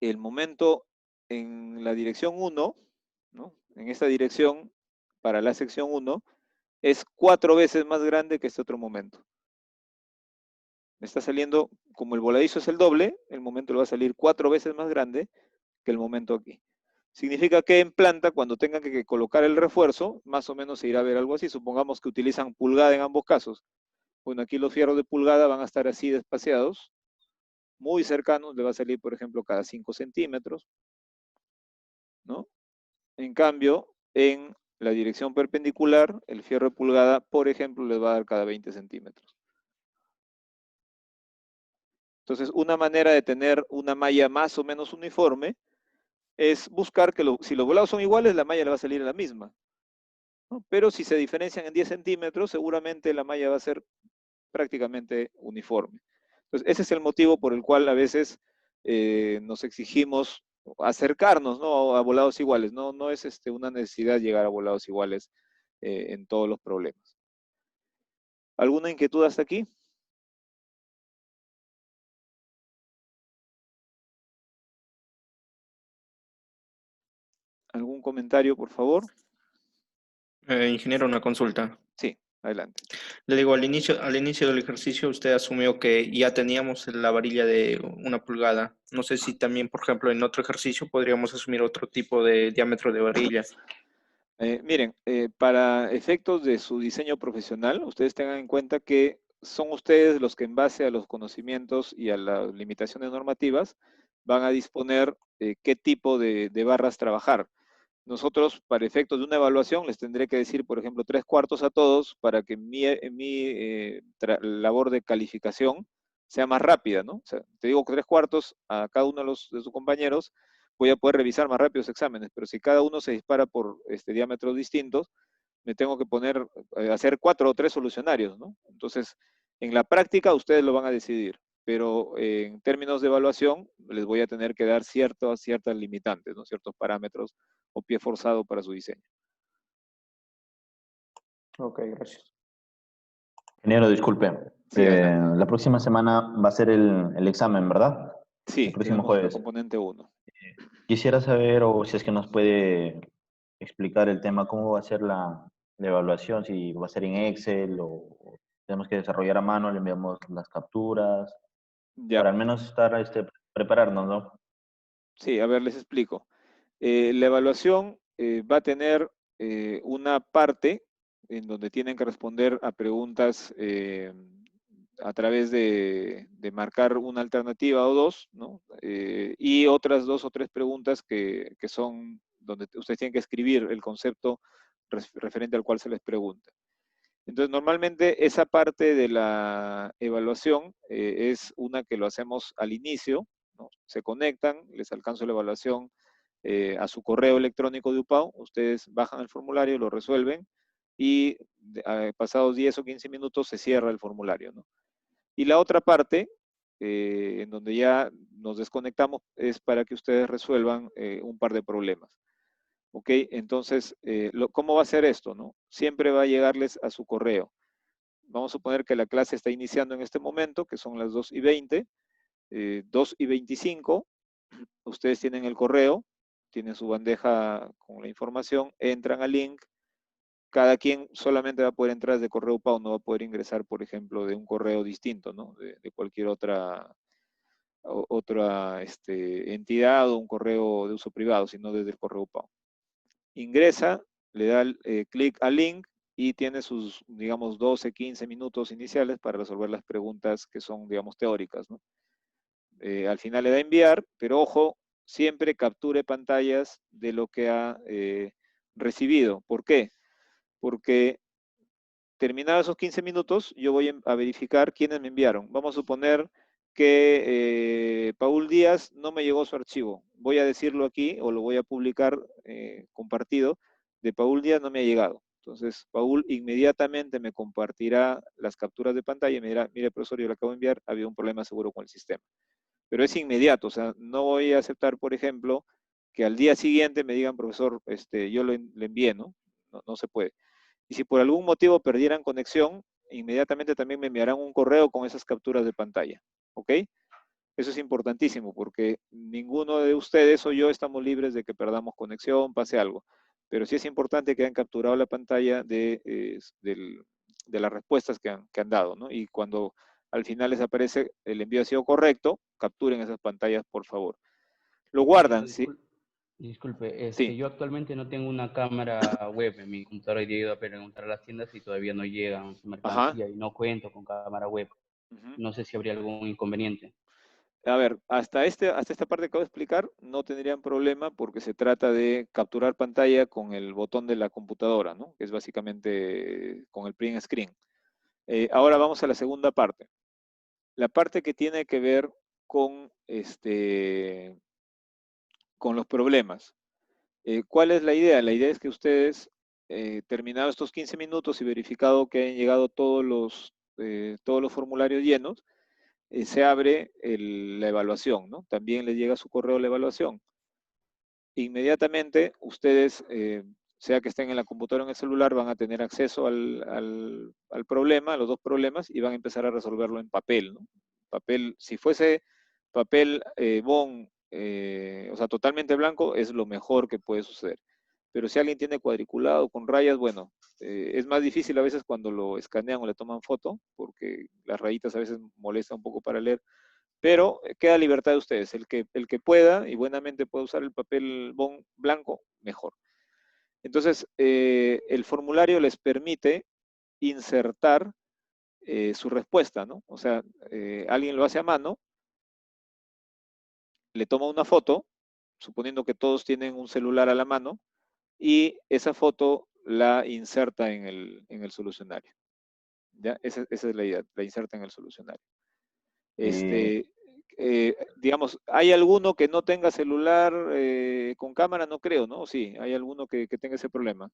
el momento en la dirección 1, ¿no? En esta dirección, para la sección 1, es 4 veces más grande que este otro momento. Me está saliendo, como el voladizo es el doble, el momento le va a salir 4 veces más grande que el momento aquí. Significa que en planta, cuando tengan que colocar el refuerzo, más o menos se irá a ver algo así. Supongamos que utilizan pulgada en ambos casos. Bueno, aquí los fierros de pulgada van a estar así despaciados, muy cercanos, le va a salir, por ejemplo, cada 5 centímetros, ¿no? En cambio, en La dirección perpendicular, el fierro de pulgada, por ejemplo, les va a dar cada 20 centímetros. Entonces, una manera de tener una malla más o menos uniforme es buscar que si los volados son iguales, la malla le va a salir la misma, ¿no? Pero si se diferencian en 10 centímetros, seguramente la malla va a ser prácticamente uniforme. Entonces, ese es el motivo por el cual a veces nos exigimos acercarnos, ¿no?, a volados iguales. No es una necesidad llegar a volados iguales en todos los problemas. ¿Alguna inquietud hasta aquí? ¿Algún comentario, por favor? Ingeniero, una consulta. Sí, adelante. Le digo, al inicio del ejercicio usted asumió que ya teníamos la varilla de 1 pulgada. No sé si también, por ejemplo, en otro ejercicio podríamos asumir otro tipo de diámetro de varilla. Miren, para efectos de su diseño profesional, ustedes tengan en cuenta que son ustedes los que en base a los conocimientos y a las limitaciones normativas van a disponer qué tipo de barras trabajar. Nosotros, para efectos de una evaluación, les tendré que decir, por ejemplo, 3/4 a todos para que mi labor de calificación sea más rápida, ¿no? O sea, te digo 3/4 a cada uno de sus compañeros, voy a poder revisar más rápido los exámenes, pero si cada uno se dispara por diámetros distintos, me tengo que poner, hacer 4 o 3 solucionarios, ¿no? Entonces, en la práctica ustedes lo van a decidir, pero en términos de evaluación les voy a tener que dar ciertas limitantes, ¿no?, ciertos parámetros o pie forzado para su diseño. Ok, gracias. Ingeniero, disculpe. Sí, adelante. La próxima semana va a ser el examen, ¿verdad? Sí, El próximo tenemos la jueves. componente 1. Quisiera saber, o si es que nos puede explicar el tema, cómo va a ser la evaluación, si va a ser en Excel o tenemos que desarrollar a mano, le enviamos las capturas, Ya, para al menos estar, prepararnos, ¿no? sí, a ver, les explico. La evaluación va a tener una parte en donde tienen que responder a preguntas a través de marcar una alternativa o dos, ¿no? Y otras 2 o 3 preguntas que son donde ustedes tienen que escribir el concepto referente al cual se les pregunta. Entonces, normalmente esa parte de la evaluación es una que lo hacemos al inicio, ¿no? Se conectan, les alcanzo la evaluación a su correo electrónico de UPAO, ustedes bajan el formulario, lo resuelven y pasados 10 o 15 minutos se cierra el formulario, ¿no? Y la otra parte, en donde ya nos desconectamos, es para que ustedes resuelvan un par de problemas. ¿Ok? Entonces, ¿cómo va a ser esto, no? Siempre va a llegarles a su correo. Vamos a suponer que la clase está iniciando en este momento, que son las 2:20, 2:25, ustedes tienen el correo, tienen su bandeja con la información, entran al link, cada quien solamente va a poder entrar desde correo UPAO, no va a poder ingresar, por ejemplo, de un correo distinto, ¿no? De cualquier otra entidad o un correo de uso privado, sino desde el correo UPAO. Ingresa, le da clic al link y tiene sus, digamos, 12, 15 minutos iniciales para resolver las preguntas que son, digamos, teóricas, ¿no? Al final le da enviar, pero ojo, siempre capture pantallas de lo que ha recibido. ¿Por qué? Porque terminados esos 15 minutos, yo voy a verificar quiénes me enviaron. Vamos a suponer que Paul Díaz no me llegó su archivo. Voy a decirlo aquí o lo voy a publicar compartido. De Paul Díaz no me ha llegado. Entonces, Paul inmediatamente me compartirá las capturas de pantalla y me dirá, mire, profesor, yo le acabo de enviar, había un problema seguro con el sistema. Pero es inmediato, o sea, no voy a aceptar, por ejemplo, que al día siguiente me digan, profesor, yo le envié, ¿no? No se puede. Y si por algún motivo perdieran conexión, inmediatamente también me enviarán un correo con esas capturas de pantalla. ¿Ok? Eso es importantísimo porque ninguno de ustedes o yo estamos libres de que perdamos conexión, pase algo. Pero sí es importante que hayan capturado la pantalla de las respuestas que han dado, ¿no? Y cuando al final les aparece el envío ha sido correcto, capturen esas pantallas, por favor. Lo guardan, ¿sí? Disculpe, Sí. yo actualmente no tengo una cámara web en mi computadora y he ido a preguntar a las tiendas y todavía no llegan su Ajá. mercancía y no cuento con cámara web. Uh-huh. No sé si habría algún inconveniente. A ver, hasta esta parte que acabo de explicar no tendrían problema porque se trata de capturar pantalla con el botón de la computadora, ¿no? Que es básicamente con el print screen. Ahora vamos a la segunda parte. La parte que tiene que ver con, con los problemas. ¿Cuál es la idea? La idea es que ustedes, terminados estos 15 minutos y verificado que han llegado todos los formularios llenos, se abre la evaluación, ¿no? También les llega a su correo la evaluación. Inmediatamente ustedes, sea que estén en la computadora o en el celular, van a tener acceso al problema, a los dos problemas, y van a empezar a resolverlo en papel, ¿no? Papel, si fuese papel bond, o sea, totalmente blanco, es lo mejor que puede suceder. Pero si alguien tiene cuadriculado con rayas, bueno, es más difícil a veces cuando lo escanean o le toman foto, porque las rayitas a veces molestan un poco para leer, pero queda libertad de ustedes. El que pueda y buenamente pueda usar el papel bond blanco, mejor. Entonces, el formulario les permite insertar su respuesta, ¿no? O sea, alguien lo hace a mano, le toma una foto, suponiendo que todos tienen un celular a la mano, y esa foto la inserta en el solucionario. ¿Ya? Esa es la idea, la inserta en el solucionario. Digamos, ¿hay alguno que no tenga celular con cámara? No creo, ¿no? Sí, hay alguno que tenga ese problema.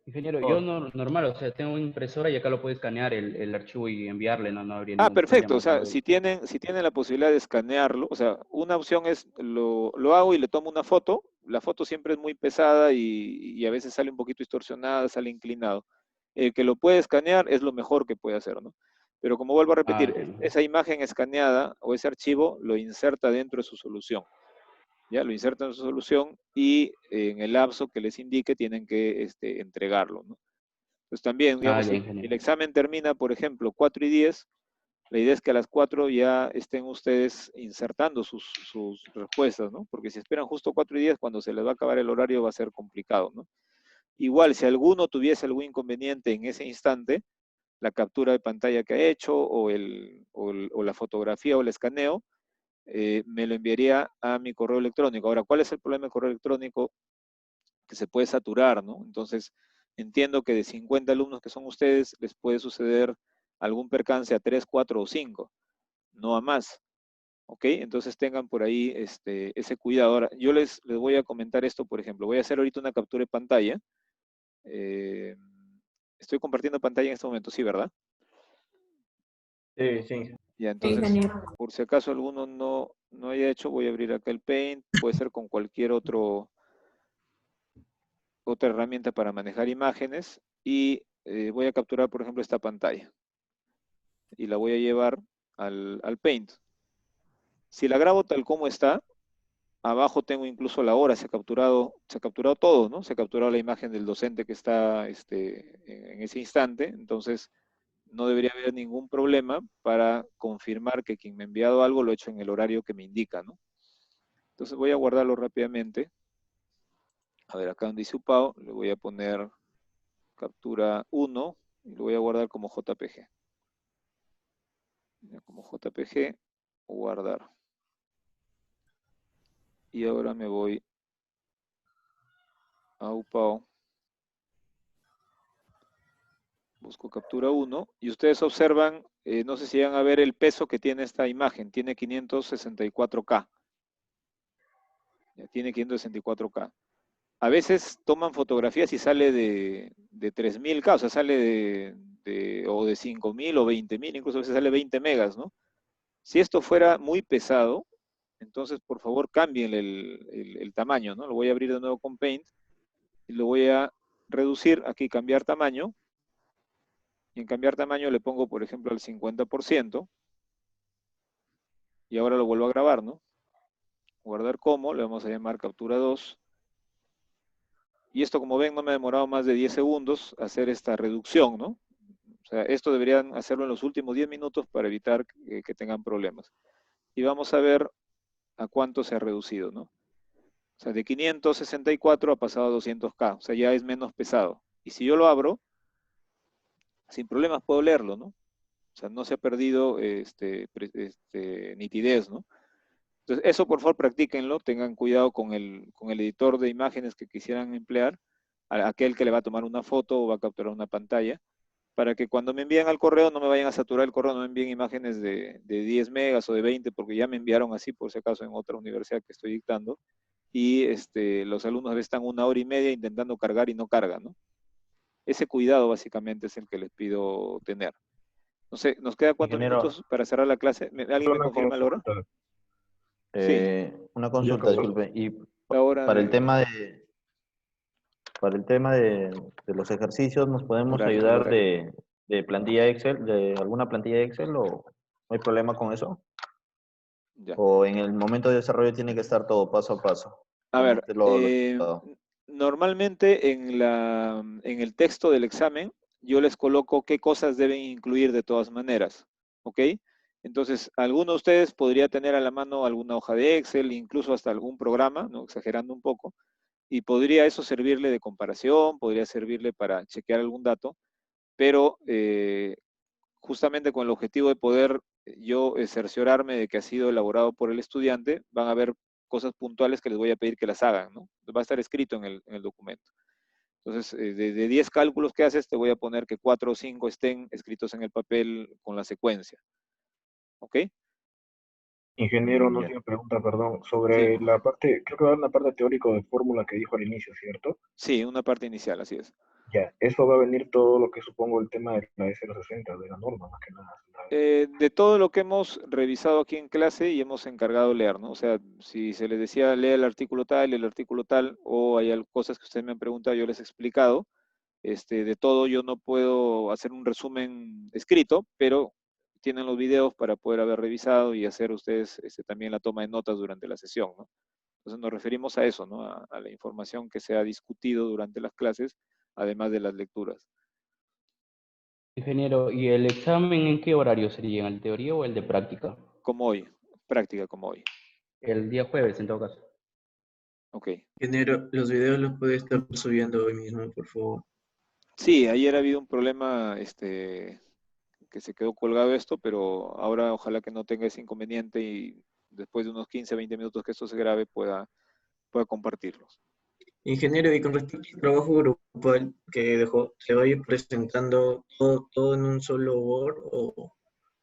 Ingeniero, yo normal, o sea, tengo una impresora y acá lo puedo escanear el archivo y enviarle, no habría ningún Perfecto. problema. O sea, si tienen la posibilidad de escanearlo, o sea, una opción es lo hago y le tomo una foto. La foto siempre es muy pesada y a veces sale un poquito distorsionada, sale inclinado. El que lo puede escanear es lo mejor que puede hacer, ¿no? Pero como vuelvo a repetir, esa imagen escaneada o ese archivo lo inserta dentro de su solución. Ya lo insertan en su solución y en el lapso que les indique tienen que entregarlo, ¿no? Pues también, digamos, si el examen termina, por ejemplo, 4:10, la idea es que a las 4 ya estén ustedes insertando sus respuestas, ¿no? Porque si esperan justo 4:10, cuando se les va a acabar el horario va a ser complicado, ¿no? Igual, si alguno tuviese algún inconveniente en ese instante, la captura de pantalla que ha hecho o la fotografía o el escaneo, me lo enviaría a mi correo electrónico. Ahora, ¿cuál es el problema del correo electrónico? Que se puede saturar, ¿no? Entonces, entiendo que de 50 alumnos que son ustedes, les puede suceder algún percance a 3, 4 o 5, no a más. ¿Ok? Entonces tengan por ahí ese cuidado. Ahora, yo les voy a comentar esto, por ejemplo. Voy a hacer ahorita una captura de pantalla. Estoy compartiendo pantalla en este momento, ¿sí, verdad? Sí, sí. Ya, entonces, por si acaso alguno no haya hecho, voy a abrir acá el Paint. Puede ser con cualquier otra herramienta para manejar imágenes. Y voy a capturar, por ejemplo, esta pantalla. Y la voy a llevar al Paint. Si la grabo tal como está, abajo tengo incluso la hora, se ha capturado todo, ¿no? Se ha capturado la imagen del docente que está en ese instante, entonces no debería haber ningún problema para confirmar que quien me ha enviado algo lo ha hecho en el horario que me indica, ¿no? Entonces voy a guardarlo rápidamente. A ver, acá donde dice UPAO, le voy a poner captura 1 y lo voy a guardar como JPG. Como JPG, guardar. Y ahora me voy a UPAO. Busco captura 1 y ustedes observan, no sé si van a ver el peso que tiene esta imagen, tiene 564K. Ya tiene 564K. A veces toman fotografías y sale de 3000K, o sea, sale o de 5000 o 20000, incluso a veces sale 20 megas, ¿no? Si esto fuera muy pesado, entonces por favor cambien el tamaño, ¿no? Lo voy a abrir de nuevo con Paint y lo voy a reducir, aquí cambiar tamaño. Y en cambiar tamaño le pongo, por ejemplo, al 50%. Y ahora lo vuelvo a grabar, ¿no? Guardar como, le vamos a llamar captura 2. Y esto, como ven, no me ha demorado más de 10 segundos hacer esta reducción, ¿no? O sea, esto deberían hacerlo en los últimos 10 minutos para evitar que tengan problemas. Y vamos a ver a cuánto se ha reducido, ¿no? O sea, de 564 ha pasado a 200K. O sea, ya es menos pesado. Y si yo lo abro, sin problemas puedo leerlo, ¿no? O sea, no se ha perdido nitidez, ¿no? Entonces, eso por favor practíquenlo, tengan cuidado con el editor de imágenes que quisieran emplear, aquel que le va a tomar una foto o va a capturar una pantalla, para que cuando me envíen al correo no me vayan a saturar el correo, no me envíen imágenes de 10 megas o de 20, porque ya me enviaron así, por si acaso, en otra universidad que estoy dictando, y los alumnos a veces están 1 hora y media intentando cargar y no cargan, ¿no? Ese cuidado básicamente es el que les pido tener. No sé, nos queda 4 Ingeniero, minutos para cerrar la clase. ¿Alguien me Una confirma la hora? consulta. Sí, una Ya consulta, acabó. disculpe. Y la hora para el de tema de los ejercicios, ¿nos podemos el ayudar horario. de plantilla Excel, de alguna plantilla Excel o no hay problema con eso? Ya. ¿O en el momento de desarrollo tiene que estar todo paso a paso? A ver, Lo explicado. normalmente en el texto del examen yo les coloco qué cosas deben incluir de todas maneras, ¿ok? Entonces, alguno de ustedes podría tener a la mano alguna hoja de Excel, incluso hasta algún programa, ¿no? Exagerando un poco, y podría eso servirle de comparación, podría servirle para chequear algún dato, pero justamente con el objetivo de poder yo cerciorarme de que ha sido elaborado por el estudiante, van a haber cosas puntuales que les voy a pedir que las hagan, ¿no? Va a estar escrito en el documento. Entonces, de 10 cálculos que haces, te voy a poner que 4 o 5 estén escritos en el papel con la secuencia. ¿Ok? Ingeniero, una Ya. última pregunta, perdón, Sí, sobre la parte, creo que va a haber una parte teórica de fórmula que dijo al inicio, ¿cierto? sí, una parte inicial, así es. Ya, eso va a venir todo lo que supongo el tema de la S060, de la norma, más que nada. De todo lo que hemos revisado aquí en clase y hemos encargado leer, ¿no? O sea, si se les decía lea el artículo tal, o hay cosas que ustedes me han preguntado, yo les he explicado. De todo yo no puedo hacer un resumen escrito, pero tienen los videos para poder haber revisado y hacer ustedes también la toma de notas durante la sesión, ¿no? Entonces nos referimos a eso, ¿no? A la información que se ha discutido durante las clases, además de las lecturas. Ingeniero, ¿y el examen en qué horario sería? ¿En el teoría o el de práctica? Como hoy, práctica como hoy. El día jueves, en todo caso. Ok. Ingeniero, los videos los puede estar subiendo hoy mismo, por favor. Sí, ayer ha habido un problema, que se quedó colgado esto, pero ahora ojalá que no tenga ese inconveniente y después de unos 15, 20 minutos que esto se grabe pueda compartirlos. Ingeniero, y con respecto al trabajo grupal que dejó, ¿se va a ir presentando todo en un solo Word o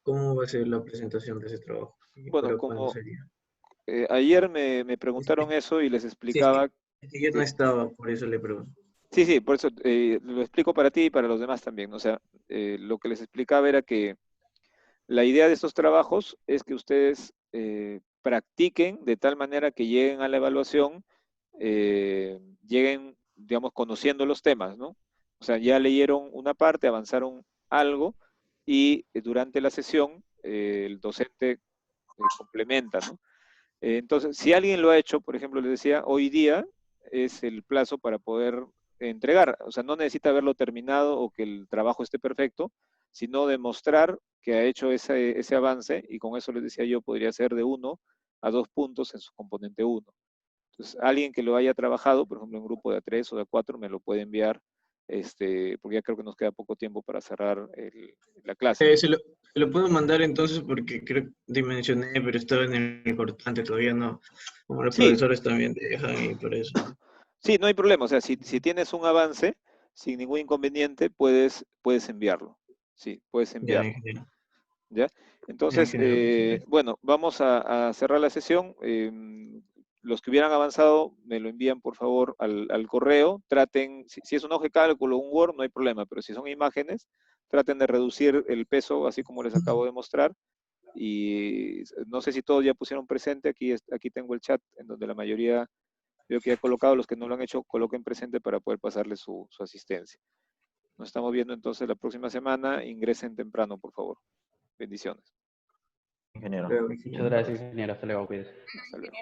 cómo va a ser la presentación de ese trabajo? ¿Y Bueno, para cuándo como sería? ayer me Es que, preguntaron eso y les si es que, explicaba, es que yo no estaba, por eso le pregunto. sí, sí, por eso lo explico para ti y para los demás también, ¿no? O sea, lo que les explicaba era que la idea de estos trabajos es que ustedes practiquen de tal manera que lleguen a la evaluación, lleguen, digamos, conociendo los temas, ¿no? O sea, ya leyeron una parte, avanzaron algo y durante la sesión el docente complementa, ¿no? Entonces, si alguien lo ha hecho, por ejemplo, les decía, hoy día es el plazo para poder entregar. O sea, no necesita haberlo terminado o que el trabajo esté perfecto, sino demostrar que ha hecho ese avance y con eso les decía yo, podría ser de 1 a 2 puntos en su componente 1. Entonces, alguien que lo haya trabajado, por ejemplo, en grupo de A3 o de A4, me lo puede enviar, porque ya creo que nos queda poco tiempo para cerrar la clase, ¿no? Se lo puedo mandar entonces porque creo que dimensioné, pero estaba en el cortante, todavía no. Como los Sí, profesores también dejan y por eso. sí, no hay problema. O sea, si tienes un avance, sin ningún inconveniente, puedes enviarlo. Sí, puedes Ya, enviarlo. ingeniero. ¿Ya? Ya, Entonces, ingeniero. bueno, vamos a cerrar la sesión. Los que hubieran avanzado, me lo envían por favor al correo. Traten, si es un hoja de cálculo o un Word, no hay problema, pero si son imágenes, traten de reducir el peso, así como les acabo de mostrar. Y no sé si todos ya pusieron presente, aquí tengo el chat en donde la mayoría veo que ya he colocado, los que no lo han hecho, coloquen presente para poder pasarles su asistencia. Nos estamos viendo entonces la próxima semana. Ingresen temprano, por favor. Bendiciones. Ingeniero. Luego, Muchas gracias, ingeniero. Hasta luego, cuídese. Hasta luego.